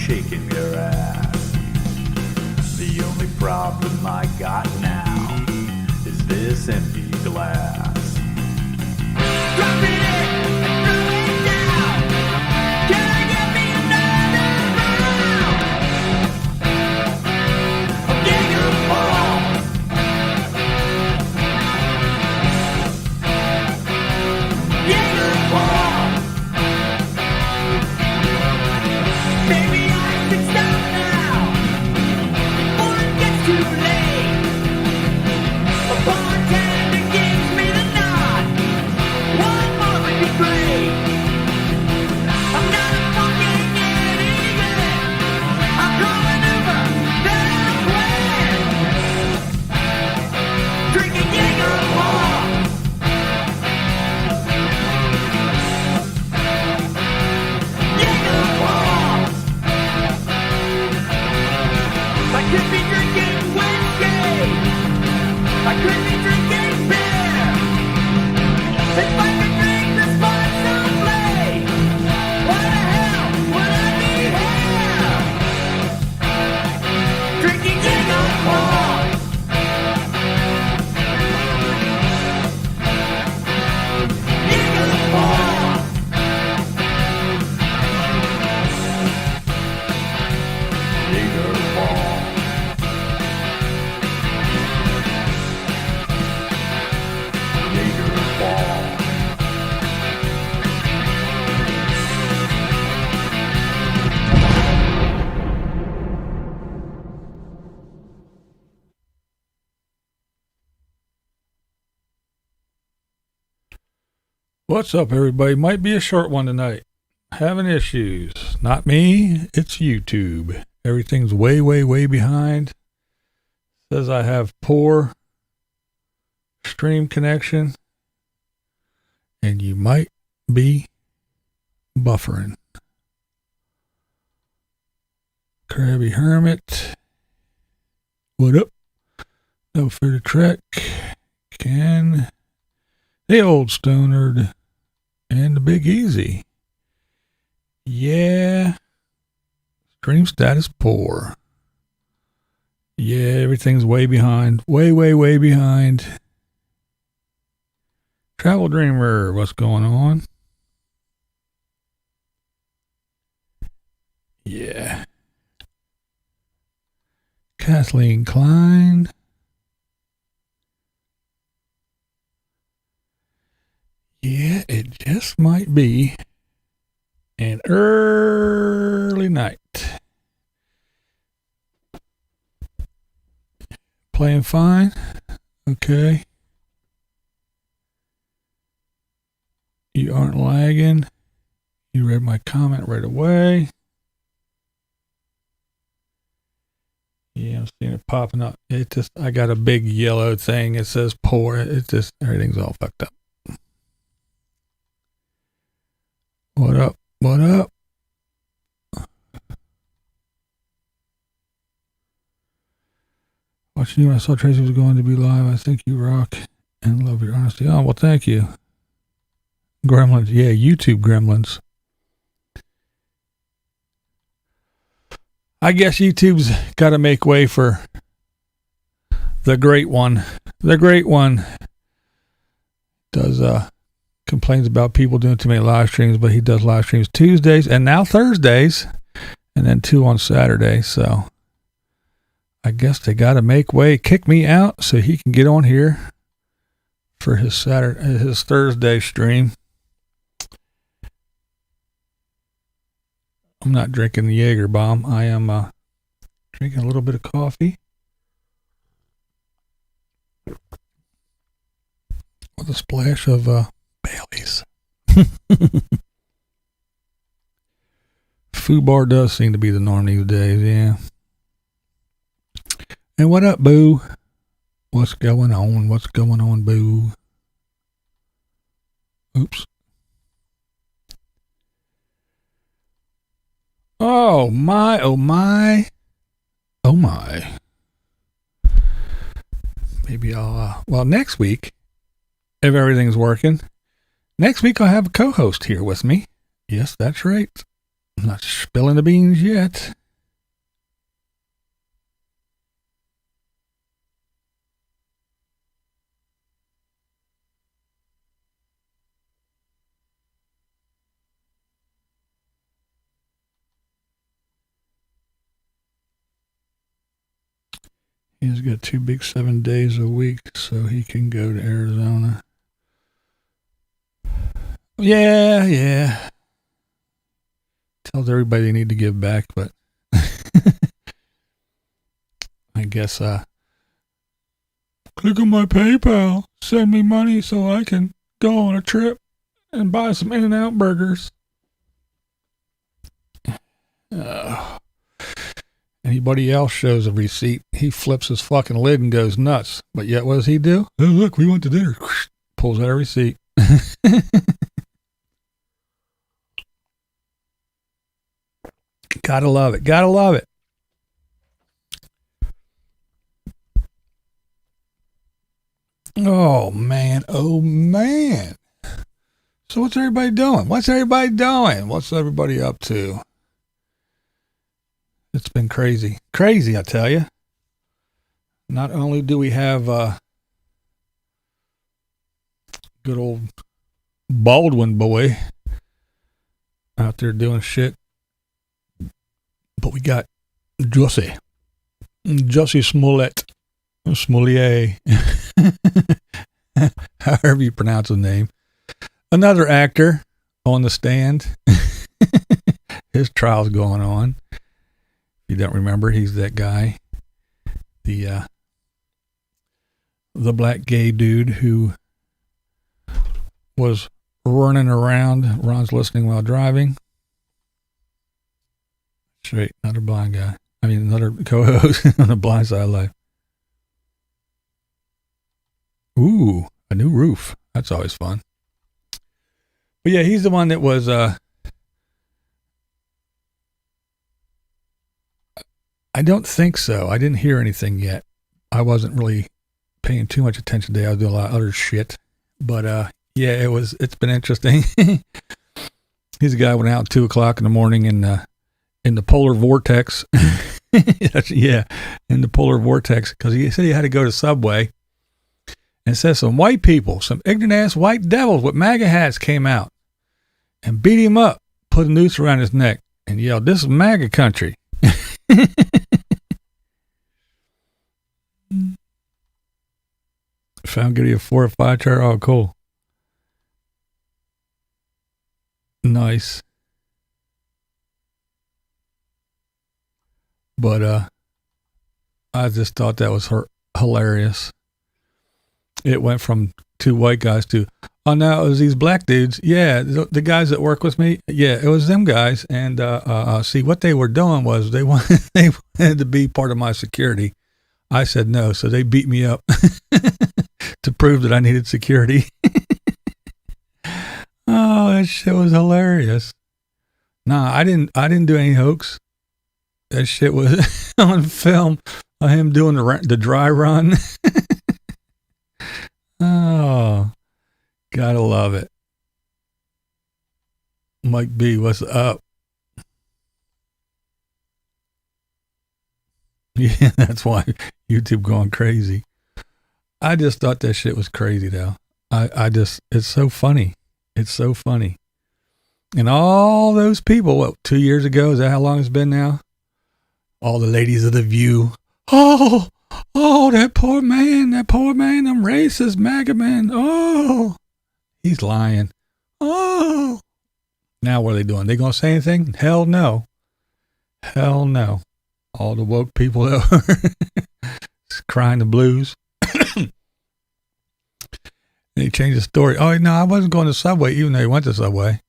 shaking your ass. The only problem I got now is this empty glass. Drop it in and throw it down. Can I get me another round? I'm getting a ball. Getting a ball. Maybe I can stop now before it gets too late. A bartender gives me the nod. One more would be great. I'm not a fucking idiot. I'm going over that way. Drinking Jaeger Ball. Jaeger Ball. I could be drinking whiskey. I could be drinking beer. If I could drink responsibly, why the hell would I be here? Drinking Jaeger Ball. Jaeger Ball. Jaeger Ball. Jaeger Ball. What's up, everybody? Might be a short one tonight. Having issues. Not me, it's YouTube. Everything's way, way, way behind. Says I have poor stream connection. And you might be buffering. Krabby Hermit. What up? No further trek. Ken. The old Stonard. And the Big Easy. Yeah. Stream status poor. Yeah, everything's way behind. Way, way, way behind. Travel Dreamer, what's going on? Yeah. Kathleen Klein. Yeah, it just might be an early night. Playing fine? Okay. You aren't lagging. You read my comment right away. Yeah, I'm seeing it popping up. It just, I got a big yellow thing. It says poor. It just, everything's all fucked up. What up? What up? Watching you when I saw Tracy was going to be live. I think you rock and love your honesty. Oh, well, thank you. Gremlins. Yeah, YouTube Gremlins. I guess YouTube's got to make way for the great one. The great one does, complains about people doing too many live streams, but he does live streams Tuesdays and now Thursdays and then 2 on Saturday. So I guess they got to make way, kick me out so he can get on here for his Thursday stream. I'm not drinking the Jaeger bomb. I am drinking a little bit of coffee with a splash of Bailey's. Foobar does seem to be the norm these days, yeah. And what up, boo? What's going on? What's going on, boo? Oops. Oh my, oh my, oh my. Maybe I'll, well, next week, if everything's working, next week I'll have a co-host here with me. Yes, that's right. I'm not spilling the beans yet. He's got 2 big 7 days a week, so he can go to Arizona. Yeah. Tells everybody they need to give back, but I guess click on my PayPal, send me money so I can go on a trip and buy some In-N-Out burgers. Anybody else shows a receipt, he flips his fucking lid and goes nuts. But yet, what does he do? Oh, look, we went to dinner. Pulls out a receipt. Gotta love it. Gotta love it. Oh, man. Oh, man. So what's everybody doing? What's everybody up to? It's been crazy. Crazy, I tell you. Not only do we have good old Baldwin boy out there doing shit, but we got Jussie Smollett, however you pronounce his name. Another actor on the stand. His trial's going on. If you don't remember, he's that guy, the black gay dude who was running around. Ron's listening while driving. Straight, another blind guy. I mean, another co-host on the Blind Side of Life. Ooh, a new roof. That's always fun. But yeah, he's the one that was, I don't think so. I didn't hear anything yet. I wasn't really paying too much attention today. I was doing a lot of other shit. But, yeah, it's been interesting. He's a guy who went out at 2:00 in the morning in the polar vortex. Yeah, in the polar vortex, because he said he had to go to Subway. And it says some white people, some ignorant ass white devils with MAGA hats came out and beat him up, put a noose around his neck, and yelled, "This is MAGA country." Found Giddy a 4 or 5 chart. Oh, cool. Nice. But I just thought that was hilarious. It went from 2 white guys to, oh, now it was these black dudes. Yeah, the guys that work with me. Yeah, it was them guys. And see, what they were doing was they wanted to be part of my security. I said no, so they beat me up to prove that I needed security. Oh, that shit was hilarious. Nah, I didn't do any hoax. That shit was on film of him doing the dry run. Oh, gotta love it. Mike B, what's up? Yeah, that's why YouTube going crazy. I just thought that shit was crazy though. It's so funny. It's so funny. And all those people, what, 2 years ago? Is that how long it's been now? All the ladies of The View. Oh, that poor man, them racist MAGA men. Oh, he's lying. Oh. Now what are they doing? They gonna say anything? Hell no. Hell no. All the woke people that were crying the blues. They changed the story. Oh, no, I wasn't going to Subway, even though they went to Subway.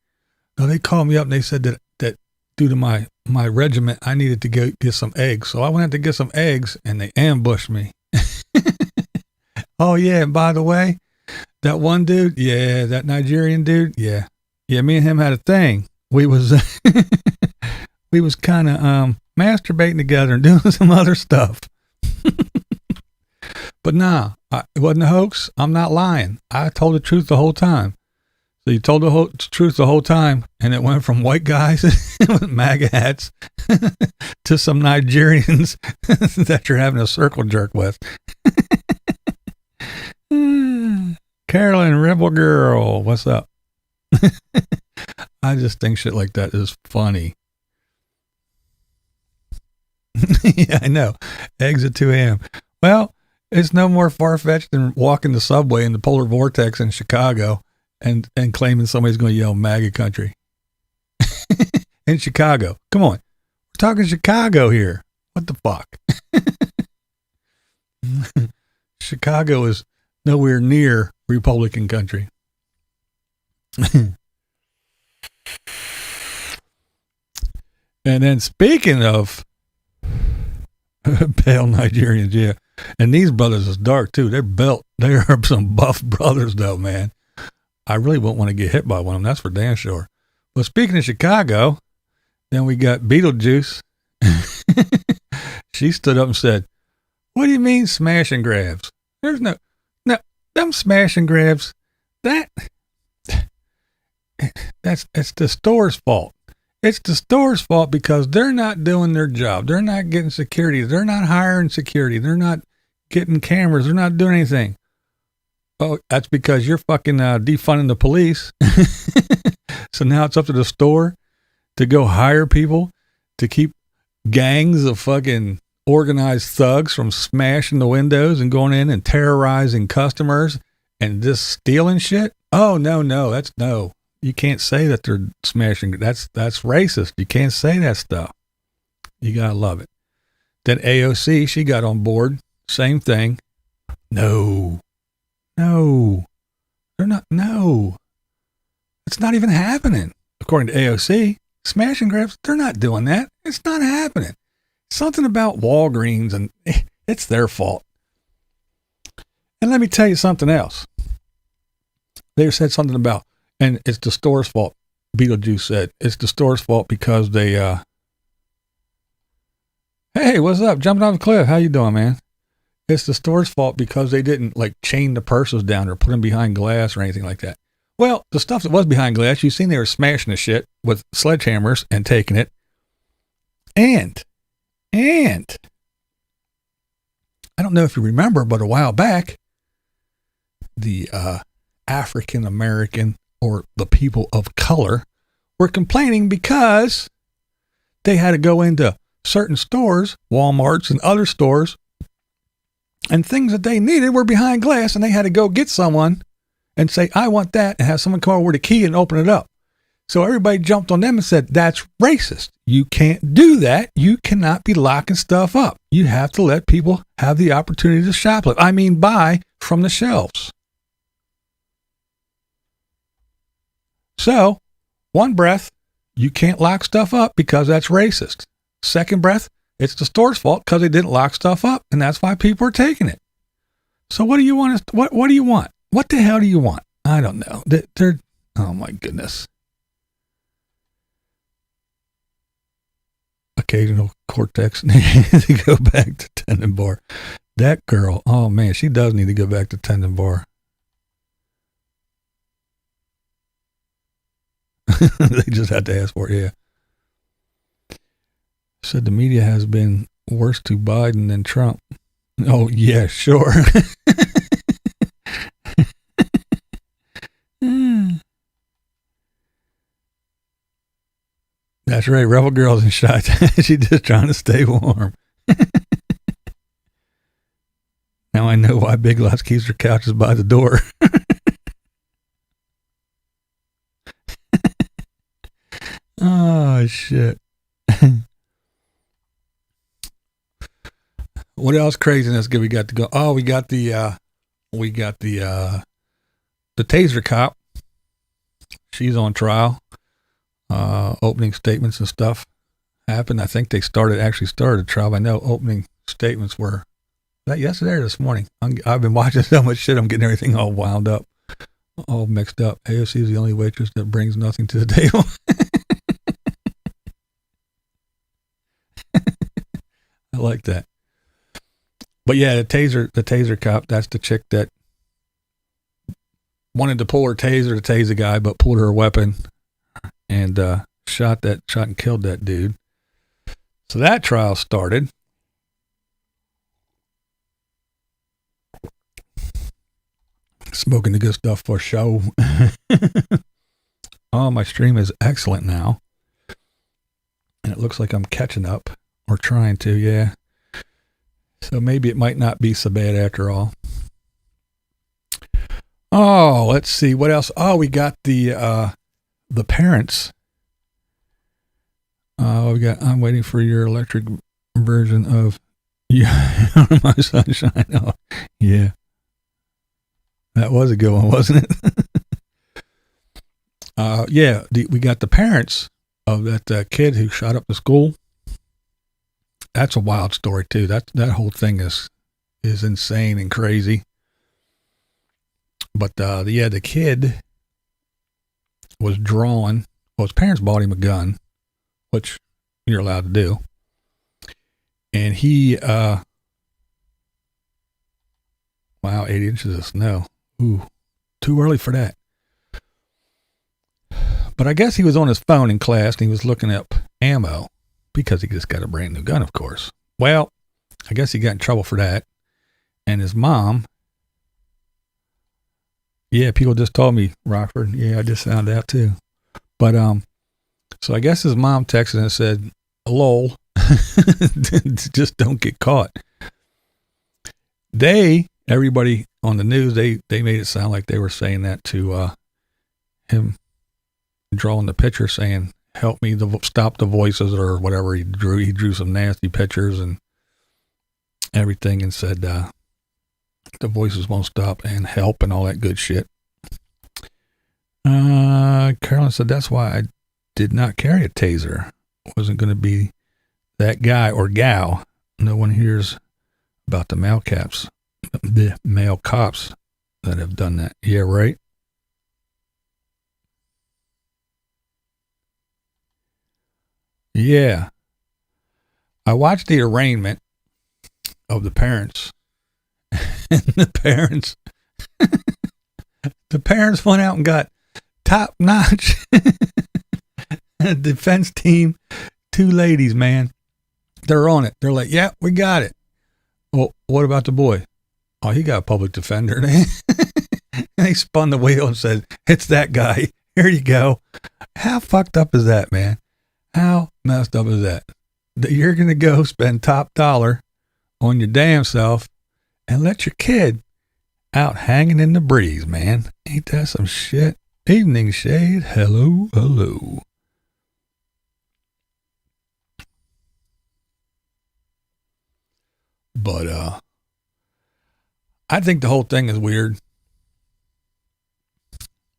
No, they called me up and they said that due to my regiment, I needed to go get some eggs. So I went out to get some eggs and they ambushed me. Oh, yeah. And by the way, that one dude, yeah, that Nigerian dude, yeah. Yeah, me and him had a thing. We was kind of masturbating together and doing some other stuff. But nah, it wasn't a hoax. I'm not lying. I told the truth the whole time. So you told the whole truth the whole time, and it went from white guys with MAGA hats to some Nigerians that you're having a circle jerk with. Carolyn, Rebel Girl, what's up? I just think shit like that is funny. Yeah, I know. Eggs at 2 a.m. Well, it's no more far-fetched than walking the subway in the polar vortex in Chicago and claiming somebody's going to yell MAGA country. In Chicago. Come on. We're talking Chicago here. What the fuck? Chicago is nowhere near Republican country. And then speaking of pale Nigerians, yeah. And these brothers is dark too. They're built. They are some buff brothers though, man. I really wouldn't want to get hit by one of them. That's for damn sure. But speaking of Chicago, then we got Beetlejuice. She stood up and said, "What do you mean smash and grabs? There's no, them smash and grabs. That's the store's fault. It's the store's fault because they're not doing their job. They're not getting security. They're not hiring security. They're not getting cameras. They're not doing anything. Oh, that's because you're fucking defunding the police. So now it's up to the store to go hire people to keep gangs of fucking organized thugs from smashing the windows and going in and terrorizing customers and just stealing shit. Oh, no. You can't say that they're smashing. That's racist. You can't say that stuff. You gotta love it. Then AOC, she got on board. Same thing. No. They're not. No. It's not even happening. According to AOC, smash and grabs, they're not doing that. It's not happening. Something about Walgreens and it's their fault. And let me tell you something else. They said something about, and it's the store's fault. Beetlejuice said it's the store's fault because they, hey, what's up? Jumping off the cliff. How you doing, man? It's the store's fault because they didn't like chain the purses down or put them behind glass or anything like that. Well, the stuff that was behind glass, you've seen they were smashing the shit with sledgehammers and taking it. And I don't know if you remember, but a while back, the African American or the people of color were complaining because they had to go into certain stores, Walmarts and other stores, and things that they needed were behind glass, and they had to go get someone and say, I want that, and have someone come over with a key and open it up. So everybody jumped on them and said, that's racist. You can't do that. You cannot be locking stuff up. You have to let people have the opportunity to shoplift. I mean, buy from the shelves. So, one breath, you can't lock stuff up because that's racist. Second breath, it's the store's fault because they didn't lock stuff up, and that's why people are taking it. So what do you want? What do you want? What the hell do you want? I don't know. They're oh my goodness. Occasional cortex needs to go back to tendon bar. That girl, oh man, she does need to go back to tendon bar. They just had to ask for it, yeah. Said the media has been worse to Biden than Trump. Oh, yeah, sure. That's right. Rebel Girl's in shot. She's just trying to stay warm. Now I know why Big Lots keeps her couches by the door. Oh, shit. What else craziness we got to go? Oh, we got the taser cop. She's on trial. Opening statements and stuff happened. I think they actually started a trial. I know opening statements were that yesterday or this morning. I've been watching so much shit. I'm getting everything all wound up, all mixed up. AOC is the only waitress that brings nothing to the table. I like that. But yeah, the taser cop, that's the chick that wanted to pull her taser to tase the guy, but pulled her weapon and shot and killed that dude. So that trial started. Smoking the good stuff for show. Oh, my stream is excellent now. And it looks like I'm catching up, or trying to, yeah. So maybe it might not be so bad after all. Oh, let's see. What else? Oh, we got the parents. I'm waiting for your electric version of My Sunshine. Oh, yeah. That was a good one, wasn't it? Yeah, we got the parents of that kid who shot up the school. That's a wild story too. That whole thing is insane and crazy. But the kid was drawn. Well, his parents bought him a gun, which you're allowed to do. And he, wow, 8 inches of snow. Ooh, too early for that. But I guess he was on his phone in class and he was looking up ammo because he just got a brand new gun, of course. Well, I guess he got in trouble for that. And his mom, yeah, people just told me, Rockford. Yeah, I just found out too. But, so I guess his mom texted and said, lol, just don't get caught. Everybody on the news, they made it sound like they were saying that to him, drawing the picture saying, help me stop the voices or whatever he drew. He drew some nasty pictures and everything and said the voices won't stop and help and all that good shit. Carolyn said, that's why I did not carry a taser. Wasn't going to be that guy or gal. No one hears about the male cops that have done that. Yeah, right. Yeah. I watched the arraignment of the parents. And the parents went out and got top-notch defense team. 2 ladies, man. They're on it. They're like, yeah, we got it. Well, what about the boy? Oh, he got a public defender. And they spun the wheel and said, it's that guy. Here you go. How fucked up is that, man? How messed up is that? That you're going to go spend top dollar on your damn self and let your kid out hanging in the breeze, man. Ain't that some shit? Evening shade. Hello, hello. But, I think the whole thing is weird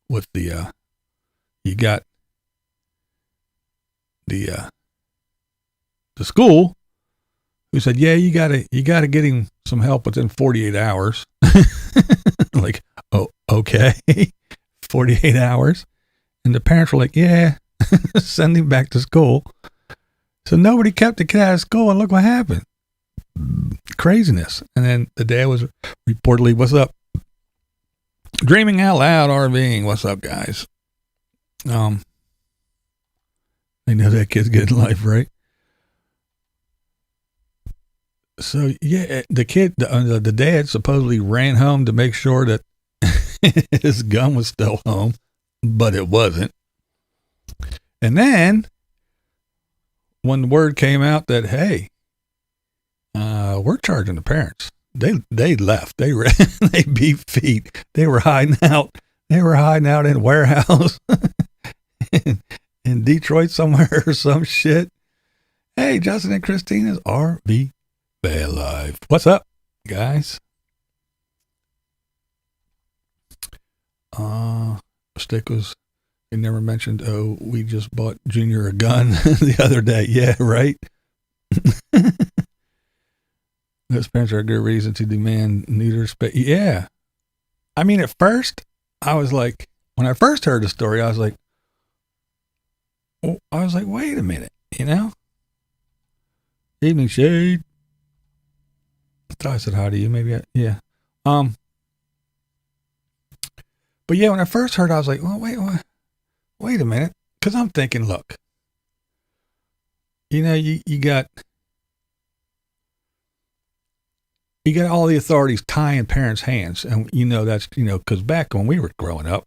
with the, you got the school who said, yeah, you gotta get him some help within 48 hours. Like, oh, okay. 48 hours. And the parents were like, yeah, send him back to school. So nobody kept the kid out of school and look what happened. Craziness. And then the dad was reportedly, what's up? Dreaming out loud, RVing. What's up, guys? They know that kid's good in life, right? So yeah, the kid, the dad supposedly ran home to make sure that his gun was still home, but it wasn't. And then when the word came out that, hey, we're charging the parents, they left. They beat feet. They were hiding out. They were hiding out in a warehouse in Detroit somewhere or some shit. Hey, Justin and Christina's RV Bad Life. What's up, guys? Stick was, they never mentioned, oh, we just bought Junior a gun the other day. Yeah, right? Those parents are a good reason to demand neuter space. Yeah. I mean, at first, I was like, when I first heard the story, I was like, wait a minute, you know? Evening shade. I thought I said hi to you. Maybe yeah. But But yeah, when I first heard, I was like, well, wait a minute. Because I'm thinking, look, you know, you got all the authorities tying parents' hands. And, you know, that's, you know, because back when we were growing up,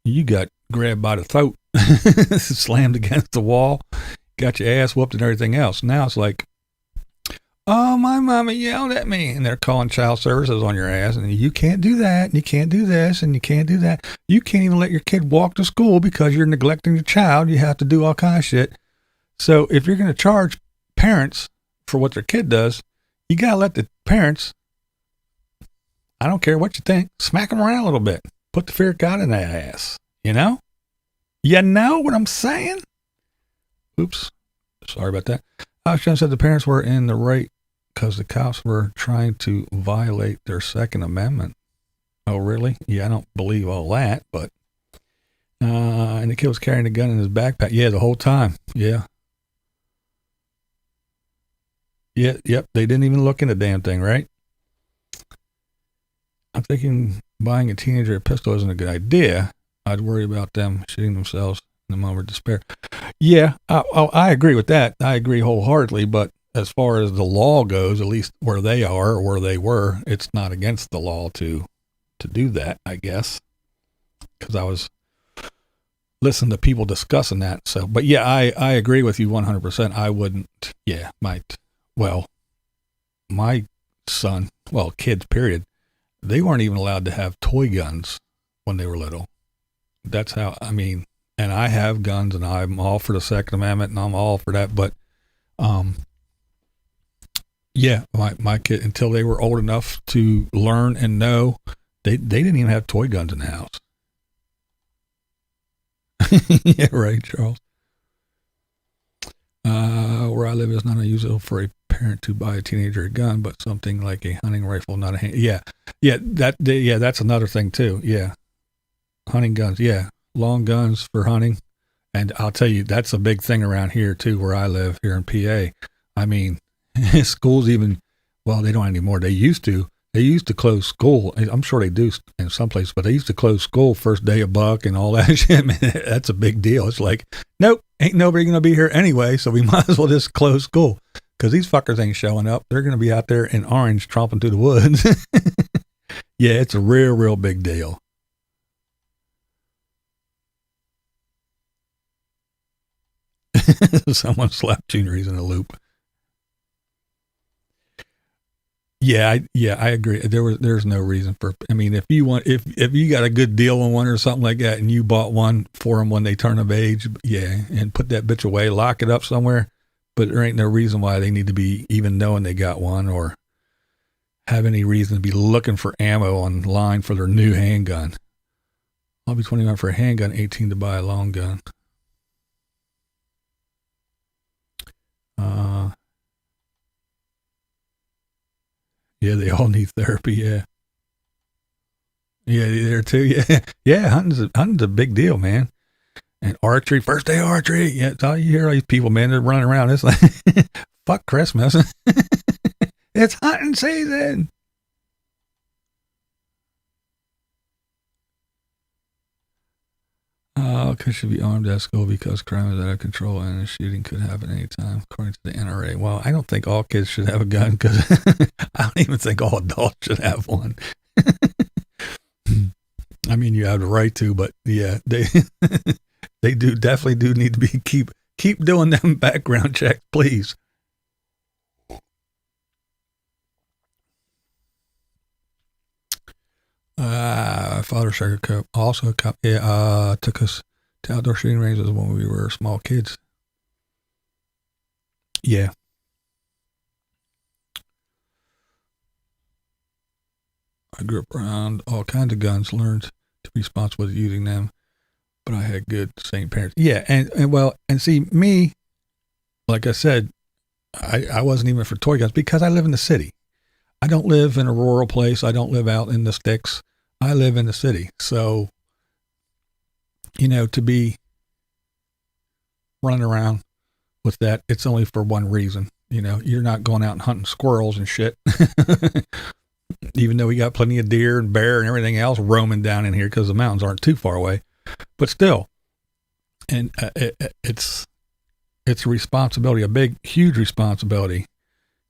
you got grabbed by the throat, slammed against the wall, got your ass whooped and everything else. Now it's like, oh, my mama yelled at me, and they're calling child services on your ass, and you can't do that, and you can't do this, and you can't do that. You can't even let your kid walk to school because you're neglecting your child. You have to do all kinds of shit. So if you're going to charge parents for what their kid does, you got to let the parents, I don't care what you think, smack them around a little bit. Put the fear of God in that ass, you know? You know what I'm saying? Oops. Sorry about that. I should have said the parents were in the right because the cops were trying to violate their Second Amendment. Oh, really? Yeah, I don't believe all that, but, and the kid was carrying a gun in his backpack. Yeah, the whole time. Yeah. Yeah, yep. They didn't even look in the damn thing, right? I'm thinking buying a teenager a pistol isn't a good idea. I'd worry about them shooting themselves in the moment of despair. Yeah, I agree with that. I agree wholeheartedly, but as far as the law goes, at least where they are or where they were, it's not against the law to do that, I guess. Because I was listening to people discussing that. So, but yeah, I agree with you 100%. I wouldn't, yeah, my son, well, kids, period, they weren't even allowed to have toy guns when they were little. That's how, I mean, and I have guns and I'm all for the Second Amendment and I'm all for that. But, yeah, my kid, until they were old enough to learn and know, they didn't even have toy guns in the house. Yeah, right, Charles. Where I live is not unusual for a parent to buy a teenager a gun, but something like a hunting rifle, not a hand. Yeah, that's another thing too. Yeah, hunting guns. Yeah, long guns for hunting, and I'll tell you that's a big thing around here too, where I live here in PA. I mean, schools even, well, they don't anymore. They used to close school. I'm sure they do in some places, but they used to close school first day of buck and all that shit. Man, that's a big deal. It's like, nope, ain't nobody going to be here anyway, so we might as well just close school because these fuckers ain't showing up. They're going to be out there in orange tromping through the woods. Yeah, it's a real big deal. Someone slapped Junior. He's in a loop. Yeah, I agree. There's no reason for. I mean, if you got a good deal on one or something like that, and you bought one for them when they turn of age, yeah, and put that bitch away, lock it up somewhere. But there ain't no reason why they need to be even knowing they got one or have any reason to be looking for ammo online for their new handgun. I'll be 21 for a handgun, 18 to buy a long gun. Yeah, they all need therapy. Yeah, there too. Yeah, yeah. Hunting's a big deal, man. And archery, first day archery. Yeah, it's all you hear all these people, man. They're running around. It's like, fuck Christmas. It's hunting season. Kids should be armed at school because crime is out of control and a shooting could happen anytime, according to the NRA. Well, I don't think all kids should have a gun because I don't even think all adults should have one. I mean, you have the right to, but yeah, they definitely do need to be keep doing them background checks, please. Father Sugar Cup also took us to outdoor shooting ranges when we were small kids. Yeah. I grew up around all kinds of guns, learned to be responsible with using them, but I had good, sane parents. Yeah, and see, me, like I said, I wasn't even for toy guns because I live in the city. I don't live in a rural place. I don't live out in the sticks. I live in the city. So, to be running around with that, it's only for one reason. You're not going out and hunting squirrels and shit. even though we got plenty of deer and bear and everything else roaming down in here because the mountains aren't too far away. But still, and it's a responsibility, a big, huge responsibility,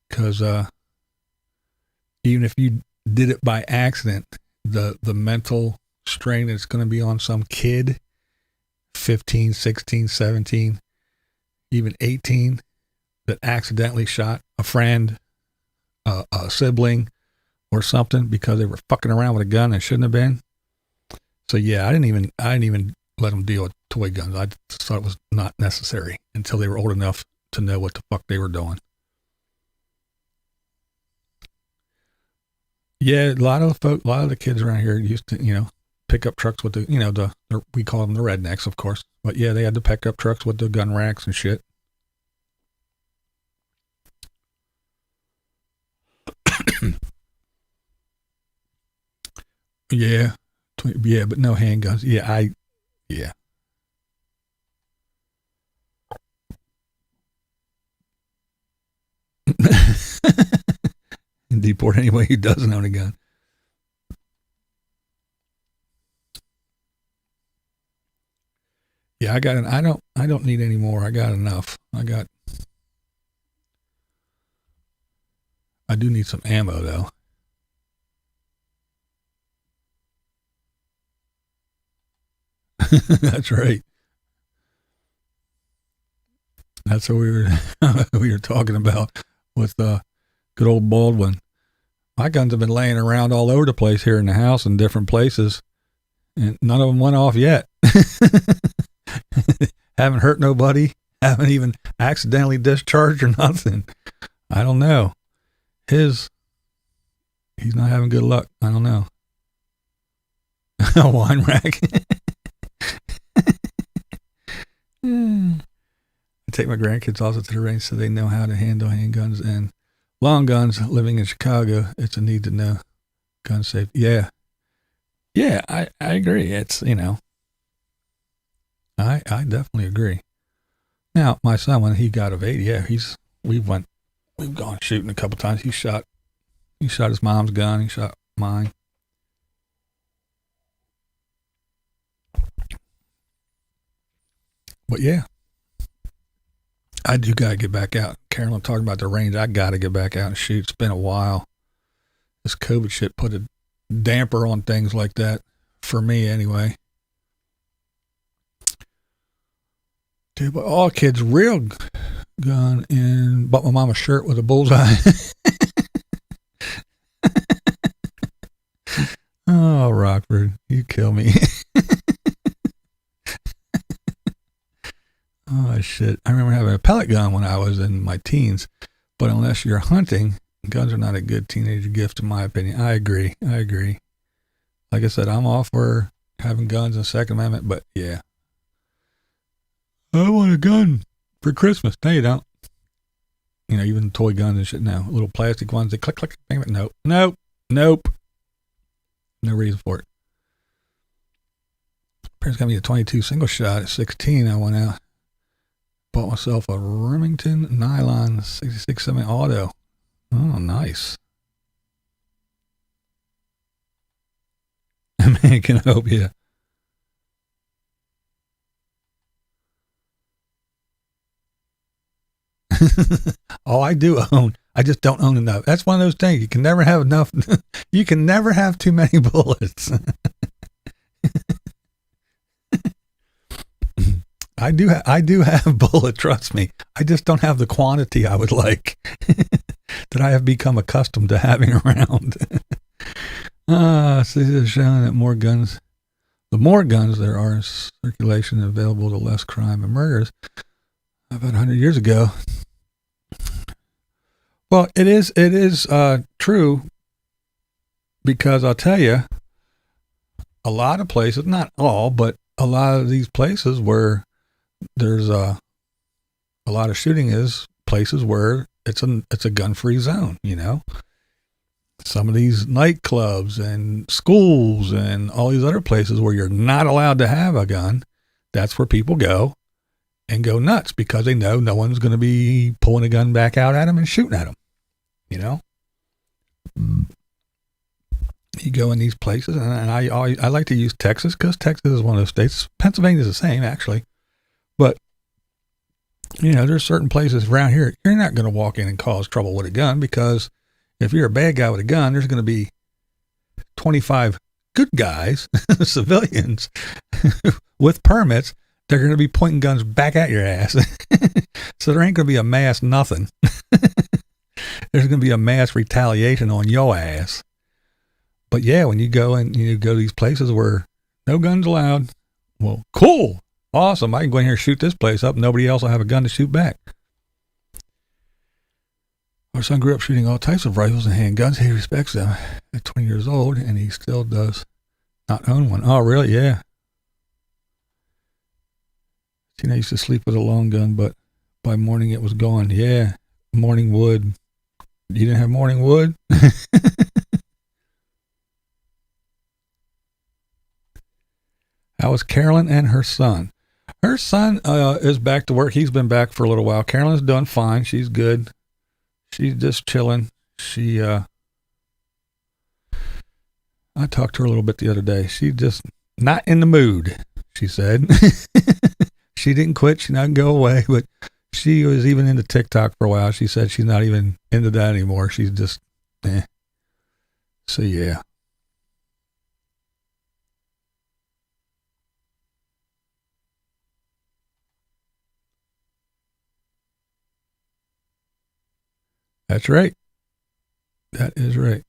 because even if you did it by accident, the mental strain that's going to be on some kid, 15, 16, 17, even 18, that accidentally shot a friend, a sibling, or something because they were fucking around with a gun and shouldn't have been. So yeah, I didn't even let them deal with toy guns. I just thought it was not necessary until they were old enough to know what the fuck they were doing. Yeah, a lot of the kids around here used to, pick up trucks with the, we call them the rednecks, of course. But yeah, they had the pickup trucks with the gun racks and shit. Yeah, but no handguns. Yeah. Deport anybody who doesn't own a gun. Yeah, I don't need any more. I got enough. I do need some ammo though. That's right. That's what we were talking about with good old Baldwin. My guns have been laying around all over the place here in the house in different places, and none of them went off yet. Haven't hurt nobody. Haven't even accidentally discharged or nothing. I don't know. He's not having good luck. I don't know. A wine rack. I take my grandkids also to the range so they know how to handle handguns and long guns. Living in Chicago, it's a need to know gun safety. Yeah, I agree. It's, I definitely agree. Now, my son, when he got of age, we've gone shooting a couple times. He shot his mom's gun. He shot mine. But yeah, I do got to get back out. Carolyn talking about the range. I got to get back out and shoot. It's been a while. This COVID shit put a damper on things like that for me anyway. Dude, but all kids real gun and bought my mom a shirt with a bullseye. Oh, Rockford, you kill me. Oh, shit. I remember having a pellet gun when I was in my teens, but unless you're hunting, guns are not a good teenager gift, in my opinion. I agree. Like I said, I'm all for having guns and Second Amendment, but yeah. I want a gun for Christmas. No, you don't. Even toy guns and shit now. Little plastic ones, they click, click. Nope. No reason for it. Parents got me a 22 single shot at 16. I went out. Bought myself a Remington nylon 66-7 auto. Oh, nice. Man can hope, yeah. Oh, I do own. I just don't own enough. That's one of those things. You can never have enough. You can never have too many bullets. I do have bullet, trust me. I just don't have the quantity I would like that I have become accustomed to having around. So this is showing that the more guns there are in circulation available, the less crime and murders. About 100 years ago. Well, it is true, because I'll tell you, a lot of places, not all, but a lot of these places where there's a lot of shooting is places where it's a gun-free zone, Some of these nightclubs and schools and all these other places where you're not allowed to have a gun, that's where people go and go nuts because they know no one's going to be pulling a gun back out at them and shooting at them, you go in these places, and I like to use Texas because Texas is one of those states. Pennsylvania is the same, actually. But, there's certain places around here, you're not going to walk in and cause trouble with a gun, because if you're a bad guy with a gun, there's going to be 25 good guys, civilians, with permits. They're going to be pointing guns back at your ass. So there ain't going to be a mass nothing. There's going to be a mass retaliation on your ass. But yeah, when you go and go to these places where no guns allowed, well, cool, awesome. I can go in here and shoot this place up. Nobody else will have a gun to shoot back. Our son grew up shooting all types of rifles and handguns. He respects them. At 20 years old, and he still does not own one. Oh, really? Yeah. I used to sleep with a long gun, but by morning it was gone. Yeah, morning wood. You didn't have morning wood? How is Carolyn and her son? Her son is back to work. He's been back for a little while. Carolyn's done fine. She's good. She's just chilling. I talked to her a little bit the other day. She's just not in the mood, she said. She didn't quit. She didn't go away, but she was even into TikTok for a while. She said she's not even into that anymore. She's just, So, yeah. That's right. That is right.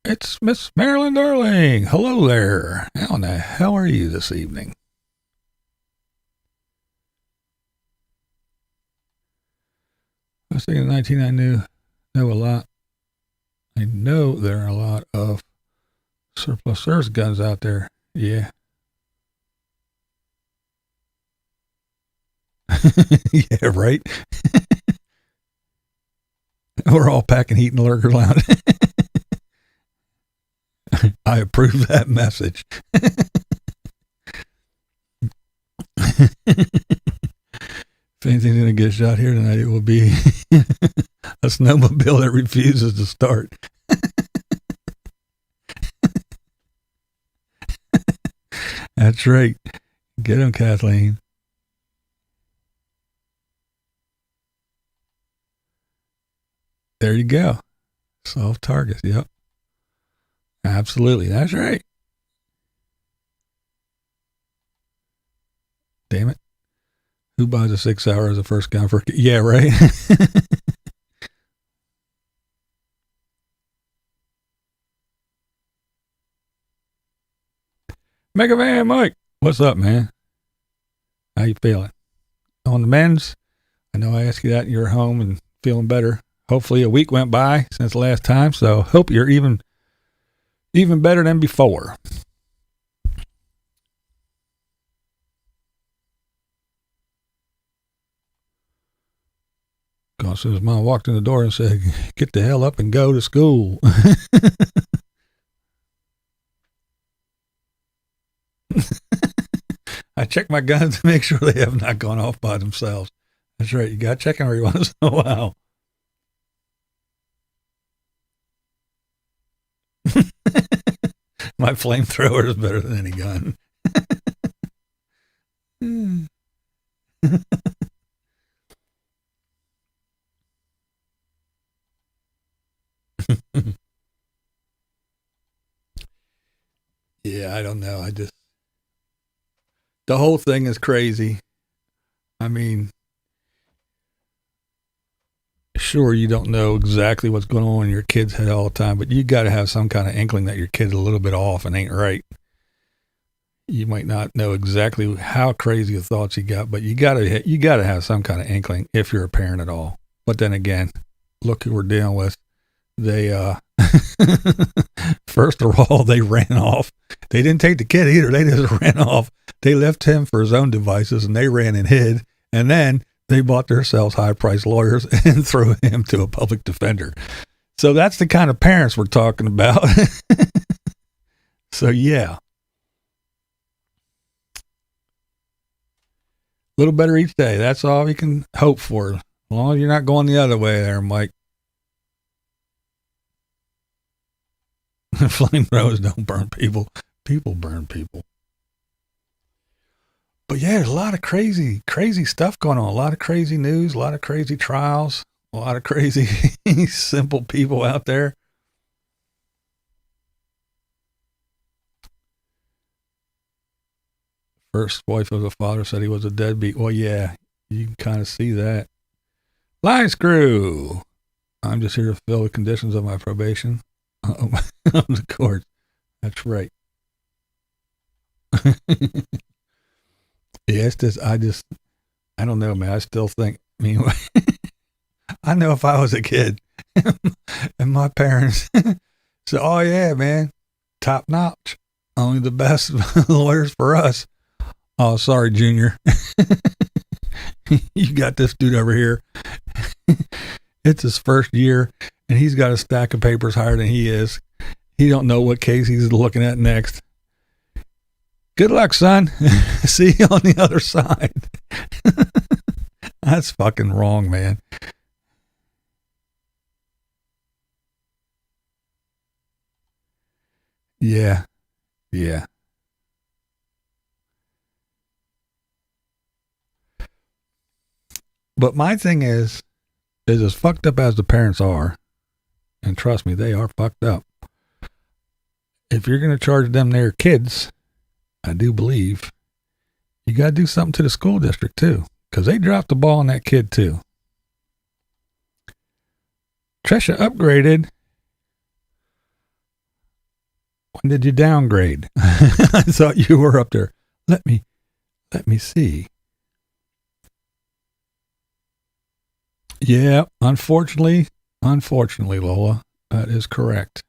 It's Miss Marilyn Darling. Hello there. How in the hell are you this evening? I was thinking 19, I know a lot. I know there are a lot of surplus service guns out there. Yeah. Yeah, right. We're all packing heat in the lurker lounge. I approve that message. If anything's going to get shot here tonight, it will be a snowmobile that refuses to start. That's right. Get him, Kathleen. There you go. Soft targets. Yep. Absolutely. That's right. Damn it. Who buys a 6 hour as a first gun for? Yeah, right. Mega Man Mike, what's up, man? How you feeling? On the mends? I know I asked you that in your home and feeling better. Hopefully a week went by since the last time, so hope you're even better than before. As soon as Mom walked in the door and said, "Get the hell up and go to school." I check my guns to make sure they have not gone off by themselves. That's right. You got to check them every once in a while. My flamethrower is better than any gun. Yeah, I don't know. The whole thing is crazy. I mean, sure, you don't know exactly what's going on in your kid's head all the time, but you got to have some kind of inkling that your kid's a little bit off and ain't right. You might not know exactly how crazy the thoughts you got, but you got to have some kind of inkling if you're a parent at all. But then again, look who we're dealing with. They, first of all, they ran off. They didn't take the kid either. They just ran off. They left him for his own devices and they ran and hid. And then they bought themselves high-priced lawyers and threw him to a public defender. So that's the kind of parents we're talking about. So, yeah. A little better each day. That's all we can hope for. As long as you're not going the other way there, Mike. Flamethrowers don't burn people. People burn people. But yeah, there's a lot of crazy stuff going on. A lot of crazy news, a lot of crazy trials, a lot of crazy simple people out there. First wife of the father said he was a deadbeat. Well, yeah, you can kind of see that. Line screw. I'm just here to fill the conditions of my probation. Of the court. That's right. Yeah, it's just, I don't know, man. I still think, I mean, I know if I was a kid and my parents said, oh yeah, man, top notch, only the best lawyers for us. Oh, sorry, Junior. You got this dude over here. It's his first year and he's got a stack of papers higher than he is. He don't know what case he's looking at next. Good luck, son. See you on the other side. That's fucking wrong, man. Yeah. Yeah. But my thing is as fucked up as the parents are, and trust me, they are fucked up. If you're going to charge them their kids, I do believe you got to do something to the school district too, because they dropped the ball on that kid too. Trisha upgraded. When did you downgrade? I thought you were up there. Let me see. Yeah, unfortunately, Lola, that is correct.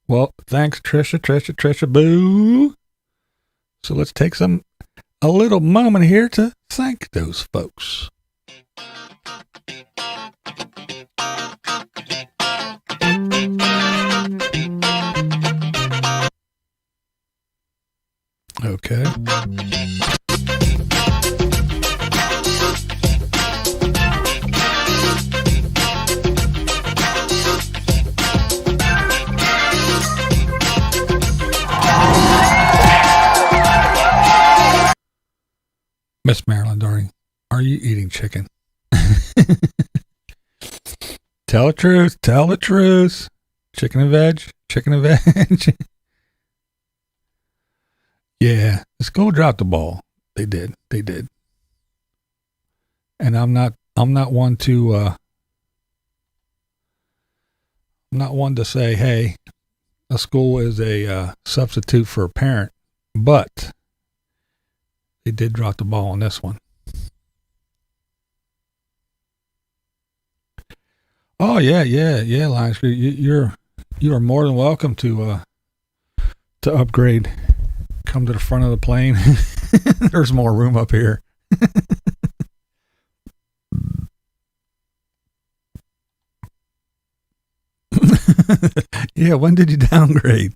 Well, thanks, Trisha, boo. So let's take a little moment here to thank those folks. Okay. Miss Marilyn, darling, are you eating chicken? Tell the truth. Chicken and veg. Yeah, the school dropped the ball. They did. And I'm not one to say, hey, a school is a substitute for a parent, but they did drop the ball on this one. Oh yeah, Lions. You are more than welcome to upgrade. Come to the front of the plane. There's more room up here. Yeah, when did you downgrade?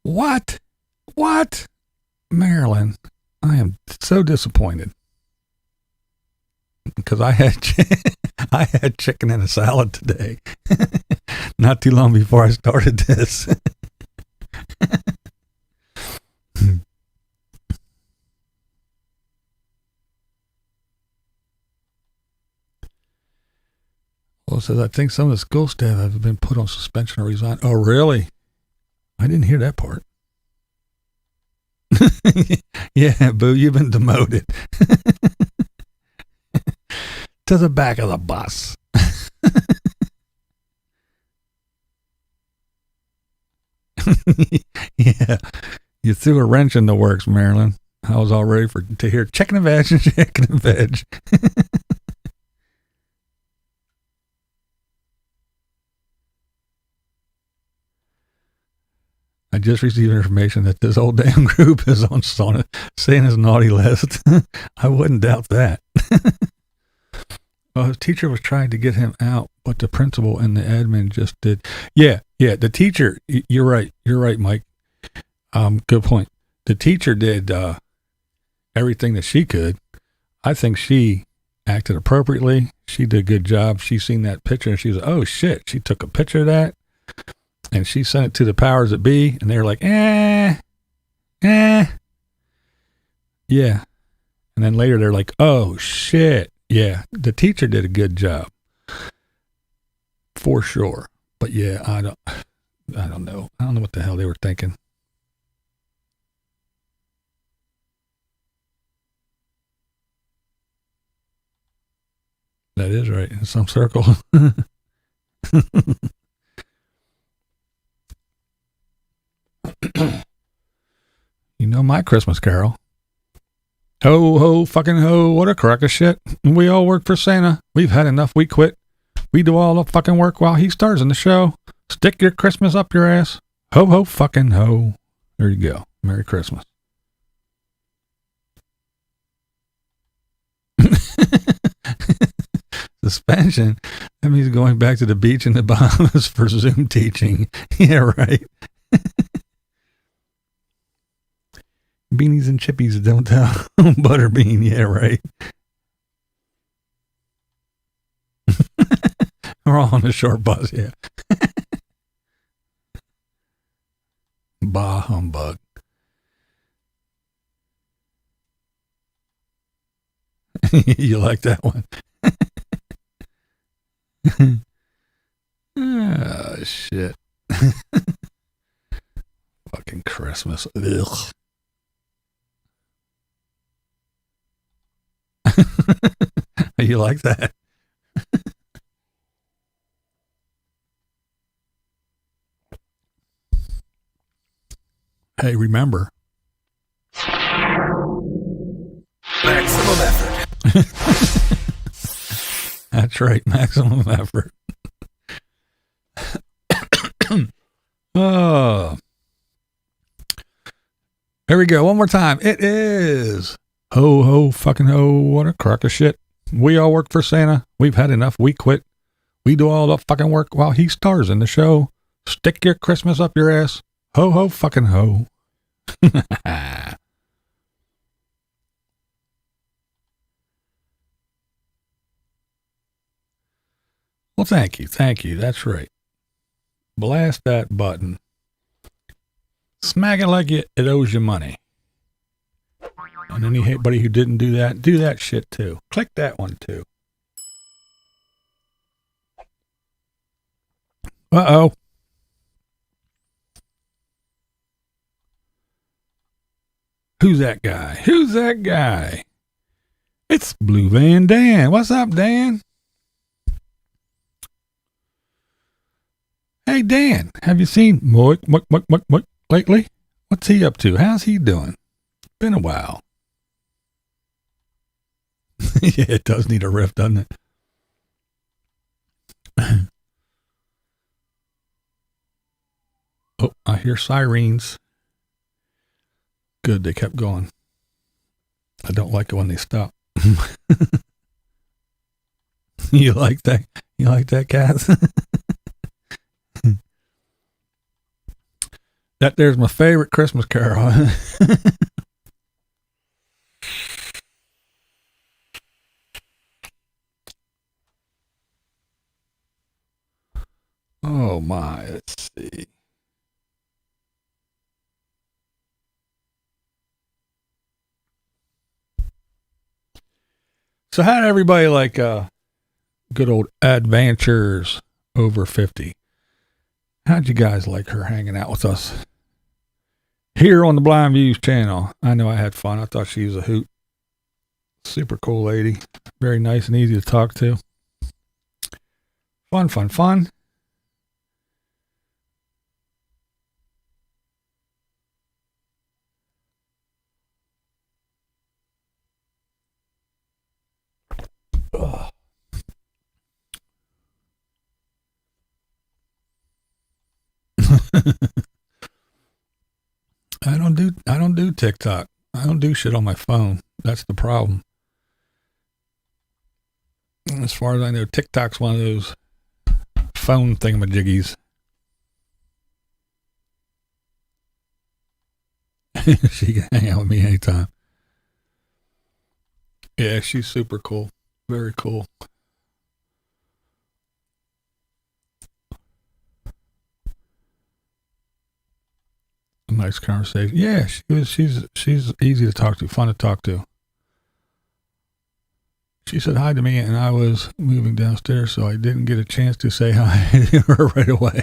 What? Marilyn, I am so disappointed. Because I had chicken and a salad today. Not too long before I started this. Well, it says, I think some of the school staff have been put on suspension or resigned. Oh, really? I didn't hear that part. Yeah, boo, you've been demoted. To the back of the bus. Yeah, you threw a wrench in the works, Marilyn. I was all ready to hear chicken and veg. I just received information that this whole damn group is on Santa's naughty list. I wouldn't doubt that. Well, his teacher was trying to get him out, but the principal and the admin just did. Yeah, the teacher, you're right, Mike. Good point. The teacher did everything that she could. I think she acted appropriately. She did a good job. She seen that picture and she was like, oh shit. She took a picture of that and she sent it to the powers that be, and they were like, yeah. And then later they're like, oh shit. Yeah, the teacher did a good job. For sure. But yeah, I don't know. I don't know what the hell they were thinking. That is right. In some circle. You know my Christmas carol. Ho, ho, fucking ho, what a crock of shit. We all work for Santa. We've had enough, we quit. We do all the fucking work while he stars in the show. Stick your Christmas up your ass. Ho, ho, fucking ho. There you go. Merry Christmas. Suspension. That means going back to the beach in the Bahamas for Zoom teaching. Yeah, right. Beanies and chippies don't tell. Butterbean. Yeah, right. We're all on a short bus. Yeah. Bah humbug. You like that one? Oh, shit. Fucking Christmas. Ugh. You like that? Hey, remember. Maximum effort. That's right. Maximum effort. Oh. There we go. One more time. It is ho, ho, fucking ho. What a crock of shit. We all work for Santa. We've had enough. We quit. We do all the fucking work while he stars in the show. Stick your Christmas up your ass. Ho, ho, fucking ho. Well, thank you. Thank you. That's right. Blast that button. Smack it like it owes you money. And anybody who didn't do that shit too. Click that one too. Uh-oh. Who's that guy? Who's that guy? It's Blue Van Dan. What's up, Dan? Hey, Dan, have you seen Moik lately? What's he up to? How's he doing? Been a while. Yeah, it does need a riff, doesn't it? Oh, I hear sirens. Good, they kept going. I don't like it when they stop. You like that? You like that, Cass? That there's my favorite Christmas carol. Oh my, let's see. So how did everybody like good old Ad-van-tures over 50? How'd you guys like her hanging out with us here on the BlindViews channel? I know I had fun. I thought she was a hoot. Super cool lady. Very nice and easy to talk to. Fun, fun, fun. Ugh. I don't do TikTok. I don't do shit on my phone. That's the problem. As far as I know, TikTok's one of those phone thingamajiggies. She can hang out with me anytime. Yeah, she's super cool. Very cool. A nice conversation. Yeah, she's easy to talk to, fun to talk to. She said hi to me, and I was moving downstairs, so I didn't get a chance to say hi to her right away.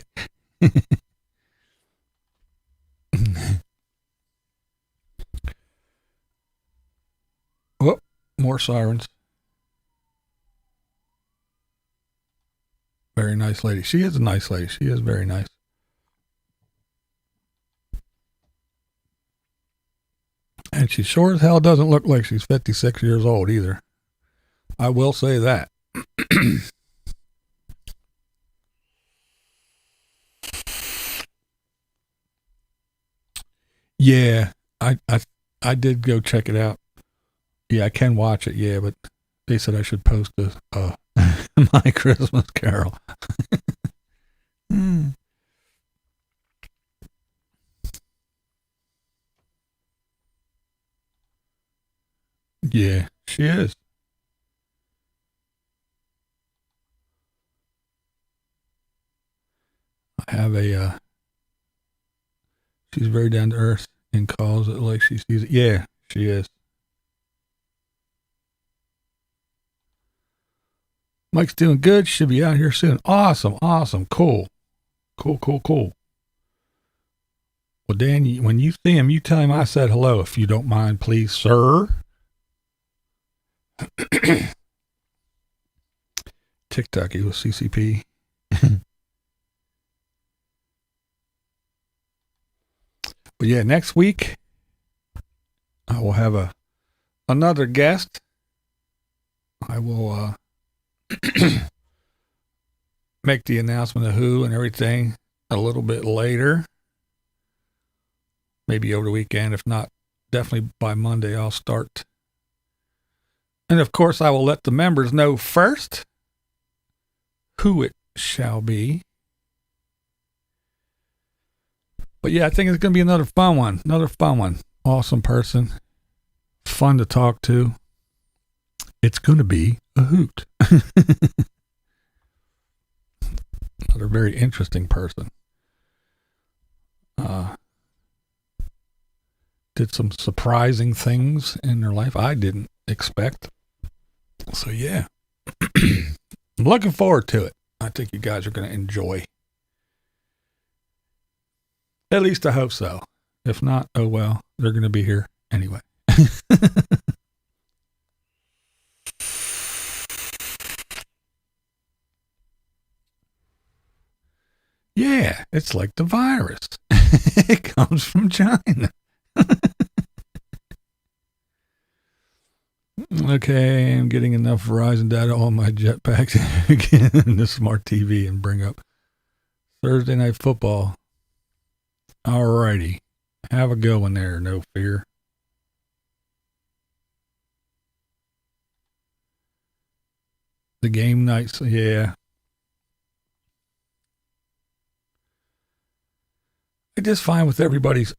Oh, more sirens. Very nice lady. She is a nice lady. She is very nice. And she sure as hell doesn't look like she's 56 years old either. I will say that. Yeah, I did go check it out. Yeah, I can watch it. Yeah, but they said I should post a My Christmas Carol. Yeah, she is. I have a. She's very down to earth and calls it like she sees it. Yeah, she is. Mike's doing good. Should be out here soon. Awesome. Cool. Well, Dan, when you see him, you tell him I said hello, if you don't mind, please, sir. TikTok, he was CCP. But yeah, next week I will have another guest. I will make the announcement of who and everything a little bit later. Maybe over the weekend. If not, definitely by Monday I'll start. And of course, I will let the members know first who it shall be. But yeah, I think it's going to be another fun one. Awesome person. Fun to talk to. It's going to be a hoot. Another very interesting person. Did some surprising things in their life I didn't expect. So yeah, I'm looking forward to it. I think you guys are going to enjoy. At least I hope so. If not, oh well, they're going to be here anyway. Yeah, it's like the virus. It comes from China. Okay, I'm getting enough Verizon data on my jetpacks again, the smart TV, and bring up Thursday Night Football. Alrighty. Have a good one there, no fear. The game nights, yeah. I just find with everybody's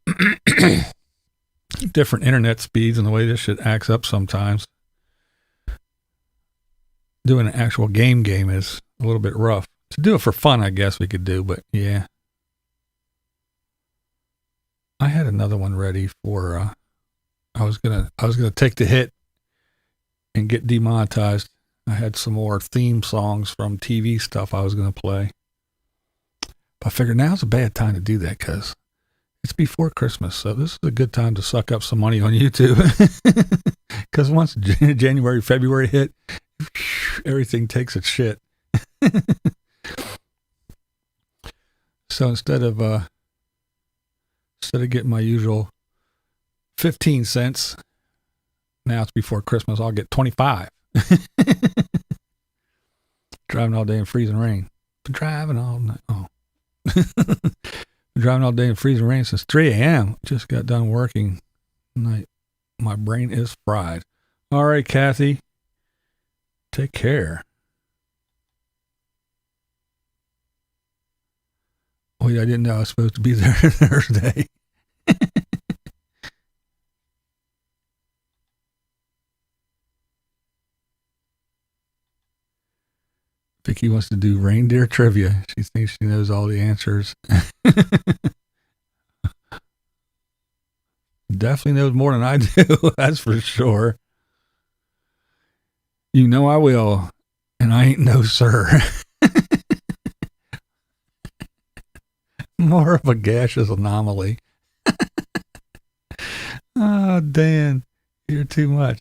different internet speeds and the way this shit acts up sometimes, doing an actual game is a little bit rough. To do it for fun, I guess we could do, but yeah. I had another one ready for, I was gonna take the hit and get demonetized. I had some more theme songs from TV stuff I was gonna play. But I figured now's a bad time to do that because it's before Christmas, so this is a good time to suck up some money on YouTube. Because once January, February hit, everything takes its shit. So instead of getting my usual 15 cents, now it's before Christmas, I'll get 25. Driving all day in freezing rain. Been driving all night. Oh. Been driving all day in freezing rain since 3 a.m. Just got done working night. My brain is fried. All right, Kathy. Take care. Wait, I didn't know I was supposed to be there Thursday. Vicky wants to do reindeer trivia. She thinks she knows all the answers. Definitely knows more than I do. That's for sure. You know I will. And I ain't no sir. More of a gaseous anomaly. Oh, Dan, you're too much.